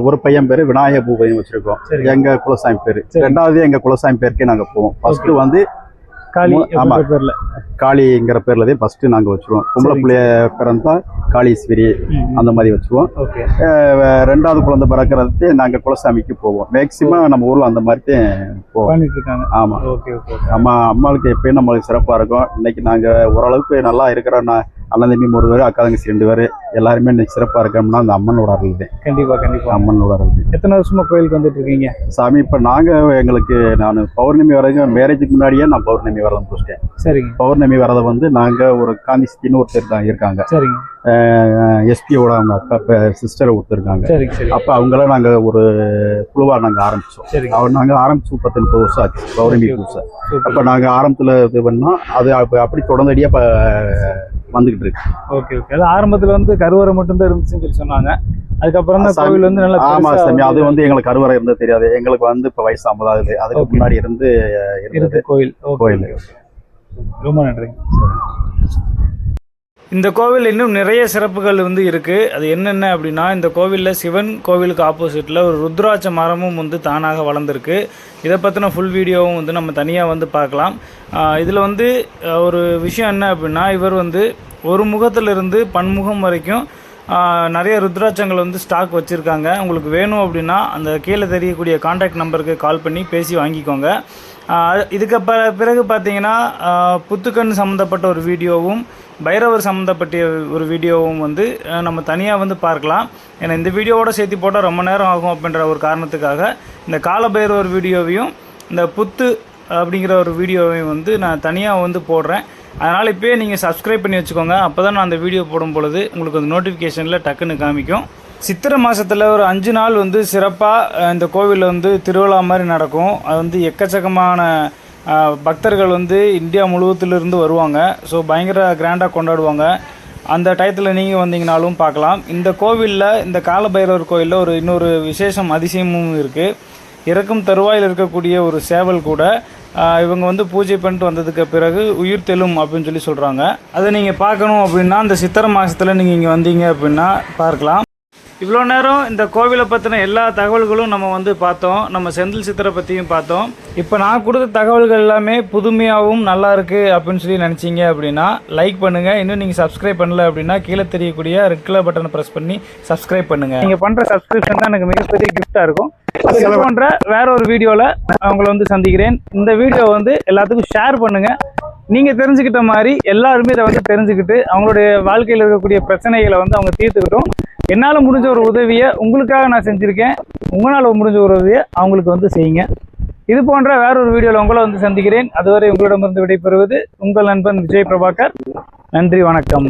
ஒரு பையன் பேர் விநாயக பூபதி வச்சிருக்கோம். சரி. எங்க குலசாமி பேரு. 2வது எங்க குலசாமி பேருக்கே நாங்க போவோம். ஃபர்ஸ்ட் வந்து காளி ஆமா பேர்ல காளிங்கிற பேர்ல தான் ஃபர்ஸ்ட் நாங்க வச்சிருவோம். பொம்பளை பிள்ளைய பிறந்தா காளீஸ்வரி அந்த மாதிரி வச்சுருவோம். ஓகே. 2வது குழந்தை பிறக்கிறது நாங்க குலசாமிக்கு போவோம். மேக்சிமம் நம்ம ஊர்ல அந்த மாதிரி தான் போவோம். பண்ணிட்டு இருக்காங்க. ஆமா. Okay okay. அம்மாளுக்கு எப்பயும் நம்மளுக்கு சிறப்பா இருக்கும். இன்னைக்கு நாங்க ஓரளவுக்கு நல்லா இருக்கிறோம். அண்ணன் தம்பி 3 பேர், அக்கா தங்கச்சி 2 பேர், எல்லாருமே இன்னைக்கு சிறப்பா இருக்கோம்னா அந்த அம்மனோட அருள் தான். கண்டிப்பா கண்டிப்பா. அம்மனோட அருள். எத்தனை வருஷமா கோயிலுக்கு வந்துட்டு இருக்கீங்க? சாமி இப்போ எங்களுக்கு நான் பௌர்ணமி வரைக்கும் மேரேஜுக்கு முன்னாடியே நான் பௌர்ணமி விரதம் பிடிச்சிட்டேன். சரிங்க. பௌர்ணமி விரதம் வந்து நாங்கள் ஒரு காந்திஸ்தின்னு ஒருத்தர் தான் இருக்காங்க. சரிங்க. எஸ்பியோட அவங்க அக்கா சிஸ்டரை ஒருத்தருக்காங்க. சரிங்க சரி. அப்போ அவங்கள நாங்கள் ஒரு குழுவாக நாங்கள் ஆரம்பித்தோம். சரிங்க. நாங்கள் ஆரம்பிச்சு 30 வருஷம் ஆச்சு பௌர்ணமி பூசை. அப்போ நாங்கள் ஆரம்பத்தில் இது பண்ணோம். அது அப்படி தொடர்ந்தடியாக இப்போ வந்துகிட்டு இருக்கு. Okay okay. அது ஆரம்பத்தில் வந்து கருவறை மட்டும்தான் இருந்துச்சுன்னு சொல்லி சொன்னாங்க. அதுக்கப்புறம் தான் கோவில் வந்து நல்லா ஆமா சாமி, அது வந்து எங்களுக்கு கருவறை இருந்தது தெரியாது. எங்களுக்கு வந்து இப்போ வயசு 50 ஆகுது. அதுக்கு முன்னாடி இருந்தது கோயில். கோயில். ரொம்ப நன்றி. இந்த கோவில் இன்னும் நிறைய சிறப்புகள் வந்து இருக்குது. அது என்னென்ன அப்படின்னா, இந்த கோவிலில் சிவன் கோவிலுக்கு ஆப்போசிட்டில் ஒரு ருத்ராட்ச மரமும் வந்து தானாக வளர்ந்துருக்கு. இதை பற்றின ஃபுல் வீடியோவும் வந்து நம்ம தனியாக வந்து பார்க்கலாம். இதில் வந்து ஒரு விஷயம் என்ன அப்படின்னா, இவர் வந்து ஒரு முகத்திலிருந்து பன்முகம் வரைக்கும் நிறைய ருத்ராட்சங்கள் வந்து ஸ்டாக் வச்சுருக்காங்க. உங்களுக்கு வேணும் அப்படின்னா அந்த கீழே தெரியக்கூடிய கான்டாக்ட் நம்பருக்கு கால் பண்ணி பேசி வாங்கிக்கோங்க. இதுக்கு பிறகு பார்த்தீங்கன்னா புத்துக்கண் சம்மந்தப்பட்ட ஒரு வீடியோவும் பைரவர் சம்மந்தப்பட்ட ஒரு வீடியோவும் வந்து நம்ம தனியாக வந்து பார்க்கலாம். ஏன்னா இந்த வீடியோவோட சேர்த்து போட்டால் ரொம்ப நேரம் ஆகும் அப்படின்ற ஒரு காரணத்துக்காக இந்த காலபைரவர் வீடியோவையும் இந்த புத்து அப்படிங்கிற ஒரு வீடியோவையும் வந்து நான் தனியாக வந்து போடுறேன். அதனால் இப்போயே நீங்கள் சப்ஸ்கிரைப் பண்ணி வச்சுக்கோங்க. அப்போ தான் நான் அந்த வீடியோ போடும் பொழுது உங்களுக்கு அந்த நோட்டிஃபிகேஷனில் டக்குன்னு காமிக்கும். சித்திரை மாதத்தில் ஒரு 5 நாள் வந்து சிறப்பாக இந்த கோவிலில் வந்து திருவிழா மாதிரி நடக்கும். அது வந்து எக்கச்சக்கமான பக்தர்கள் வந்து இந்தியா முழுவதிலிருந்து வருவாங்க. ஸோ பயங்கர கிராண்டாக கொண்டாடுவாங்க. அந்த டயத்தில் நீங்கள் வந்தீங்கனாலும் பார்க்கலாம். இந்த கோவிலில், இந்த காலபைரவர் கோவிலில் ஒரு இன்னொரு விசேஷம் அதிசயமும் இருக்குது. இறக்கும் தருவாயில் இருக்கக்கூடிய ஒரு சேவல் கூட இவங்க வந்து பூஜை பண்ணிட்டு வந்ததுக்கு பிறகு உயிர் தெழும் அப்படின்னு சொல்லி சொல்கிறாங்க. அதை நீங்கள் பார்க்கணும் அப்படின்னா இந்த சித்திரை மாதத்தில் நீங்கள் இங்கே வந்தீங்க அப்படின்னா பார்க்கலாம். இவ்வளோ நேரம் இந்த கோவிலை பற்றின எல்லா தகவல்களும் நம்ம வந்து பார்த்தோம். நம்ம செந்தில் சித்தரை பற்றியும் பார்த்தோம். இப்போ நான் கொடுத்த தகவல்கள் எல்லாமே புதுமையாகவும் நல்லா இருக்குது அப்படின்னு சொல்லி நினச்சிங்க அப்படின்னா லைக் பண்ணுங்கள். இன்னும் நீங்கள் சப்ஸ்கிரைப் பண்ணல அப்படின்னா கீழே தெரியக்கூடிய ரெட் கலர் பட்டனை ப்ரெஸ் பண்ணி சப்ஸ்கிரைப் பண்ணுங்கள். நீங்கள் பண்ணுற சப்ஸ்கிரிப்ஷன் தான் எனக்கு மிகப்பெரிய கிஃப்டாக இருக்கும். இது போன்ற வேற ஒரு வீடியோவில் அவங்கள வந்து சந்திக்கிறேன். இந்த வீடியோ வந்து எல்லாத்துக்கும் ஷேர் பண்ணுங்கள். நீங்கள் தெரிஞ்சுக்கிட்ட மாதிரி எல்லாருமே இதை வந்து தெரிஞ்சுக்கிட்டு அவங்களுடைய வாழ்க்கையில் இருக்கக்கூடிய பிரச்சனைகளை வந்து அவங்க தீர்த்துக்கிட்டோம். என்னால் முடிஞ்ச ஒரு உதவியை உங்களுக்காக நான் செஞ்சுருக்கேன். உங்களால் முடிஞ்ச ஒரு உதவியை அவங்களுக்கு வந்து செய்யுங்க. இது போன்ற வேற ஒரு வீடியோவில் உங்களை வந்து சந்திக்கிறேன். அதுவரை உங்களிடமிருந்து விடைபெறுவது உங்கள் நண்பன் விஜய் பிரபாகர். நன்றி, வணக்கம்.